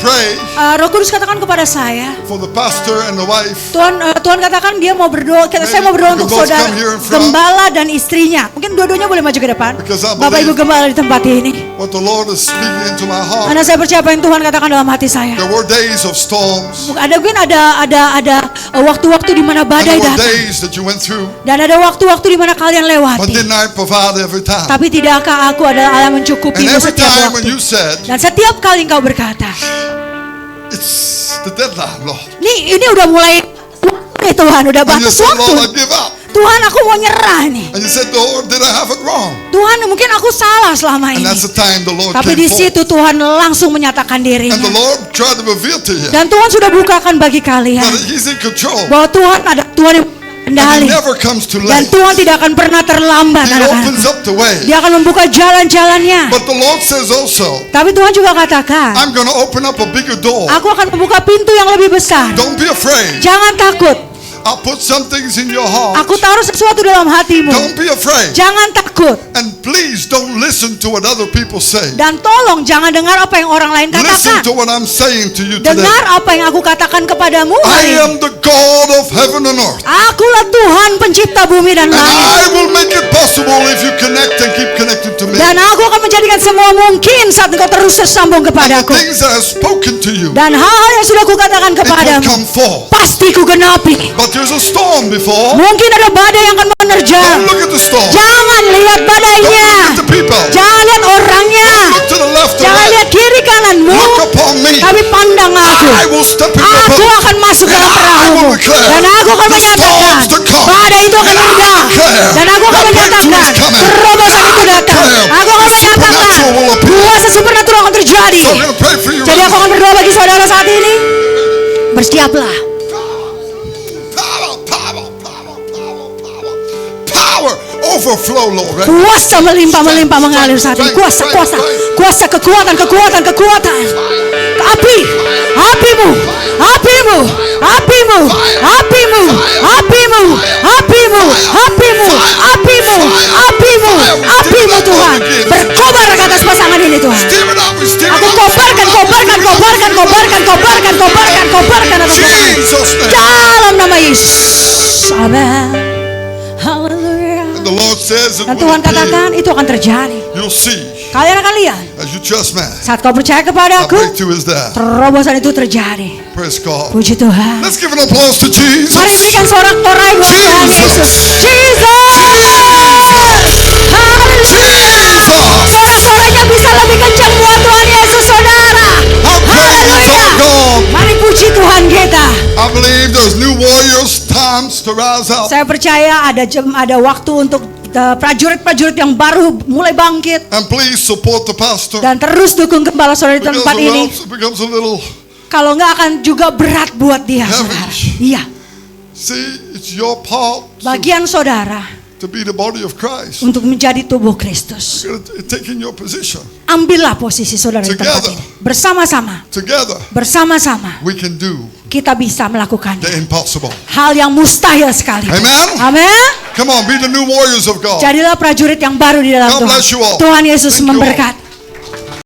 pray Roh Kudus katakan kepada saya, for the pastor and the wife. Tuhan katakan dia mau berdoa. Saya mau berdoa you untuk can both saudara come here in front. gembala dan istrinya. Mungkin dua-duanya boleh maju ke depan. Because I Bapak Ibu believe- gembala di tempat ini. What the Lord is speaking into my heart. Karena saya percaya apa yang Tuhan katakan dalam hati saya. There were days of storms. Ada waktu-waktu di mana And badai there were datang. days that you went through. Dan ada waktu-waktu di mana kalian But lewati. didn't I provide every time? Tapi tidakkah aku adalah Allah yang mencukupi And every setiap time when waktu. you said, Dan setiap kali engkau berkata, it's the deadline, Lord. ini udah mulai nih Tuhan, udah And you batas said, Lord, I waktu. give up. Tuhan, aku mau nyerah nih. And you said, Lord, did I have it wrong? Tuhan, mungkin aku salah selama And ini. that's the time the Lord Tapi came di forth. situ Tuhan langsung menyatakan And dirinya. the Lord tried to reveal to you Dan Tuhan sudah bukakan bagi kalian that He's in control. bahwa Tuhan ada Tuhan yang And He kendali. never comes too Dan late. Tuhan tidak akan pernah terlambat, He anak-anak. opens up the way. Dia akan membuka jalan-jalannya. But the Lord says also, Tapi Tuhan juga katakan, I'm going to open up a bigger door. aku akan membuka pintu yang lebih besar. Don't be afraid. Jangan takut. I'll put some things in your heart. Aku taruh sesuatu dalam hatimu. Don't be afraid. Jangan takut. And please don't listen to what other people say. Dan tolong jangan dengar apa yang orang lain Listen katakan. to what I'm saying to you today. Dengar apa yang aku katakan kepadamu hari I ini. am the God of heaven and earth. Akulah Tuhan pencipta bumi dan And langit. I will make it possible if you connect and keep connected to me. Dan aku akan menjadikan semua mungkin saat engkau terus tersambung And the kepadaku. things that I have spoken to you, Dan hal-hal yang sudah kukatakan it will kepadamu come forth. pasti kugenapi. But there's a storm before. Mungkin ada badai yang akan menerjang. Don't look at the storm. Jangan lihat Don't badainya. look at the people. Jangan lihat orangnya. Look to the left or Jangan right. lihat kiri kananmu. Look upon upon me. Tapi pandang aku. I will step in the Aku boat. akan masuk dalam And I perahumu. will declare Dan aku akan the menyatakan storms to come. badai itu akan And I will reda. declare Dan aku akan the menyatakan breakthrough is coming. terobosan itu datang. declare Aku akan the menyatakan supernatural will appear. kuasa supernatural akan terjadi. So I'm going to pray for you Jadi right aku akan now. berdoa bagi saudara saat ini. Bersiaplah. Power, power, power, power, power. Power, overflow, Lord. Right? Kuasa melimpah-melimpah mengalir saat ini. Kuasa, kuasa, kuasa, kekuatan, kekuatan, kekuatan. Api, apimu, apimu, apimu, apimu, apimu, apimu, apimu, apimu, apimu, apimu Tuhan. Berkobar ke atas pasangan ini Tuhan. Stir it up, stir it Aku up. kobarkan, kobarkan, kobarkan, kobarkan, kobarkan, kobarkan, kobarkan atas pasangan ini. Jesus' name. Dalam nama Yesus. Amin. Haleluya. The Lord says it Dan will Tuhan appear. katakan itu akan terjadi. You'll see Kalian akan lihat as you trust me. saat kau percaya Our kepadaku, breakthrough is there. terobosan itu terjadi. Praise God. Puji Tuhan. Let's give an applause to Mari Jesus. berikan sorak-sorai buat Tuhan Yesus. Jesus. Haleluya. Sorak-sorainya bisa lebih kencang buat Tuhan Yesus, saudara. How great is Haleluya. our God. Mari puji Tuhan kita. I believe there's new warriors, times to rise up. Saya percaya ada waktu untuk prajurit-prajurit yang baru mulai bangkit. And please support the pastor. Dan terus dukung gembala saudara di Because tempat or ini. else it becomes a little. Kalau enggak akan juga berat buat dia, Heavy. saudara. Iya, See, it's your part bagian saudara to be the body of Christ. untuk menjadi tubuh Kristus. You gotta take in your position. Ambillah posisi saudara di tempat Together. ini. Bersama-sama, Together, bersama-sama we can do kita bisa melakukannya. the impossible. Hal yang mustahil sekali. Amen. Amin. Come on, be the new warriors of God. Jadilah prajurit yang baru di dalam God Tuhan. bless you all. Tuhan Yesus Thank you all. memberkati.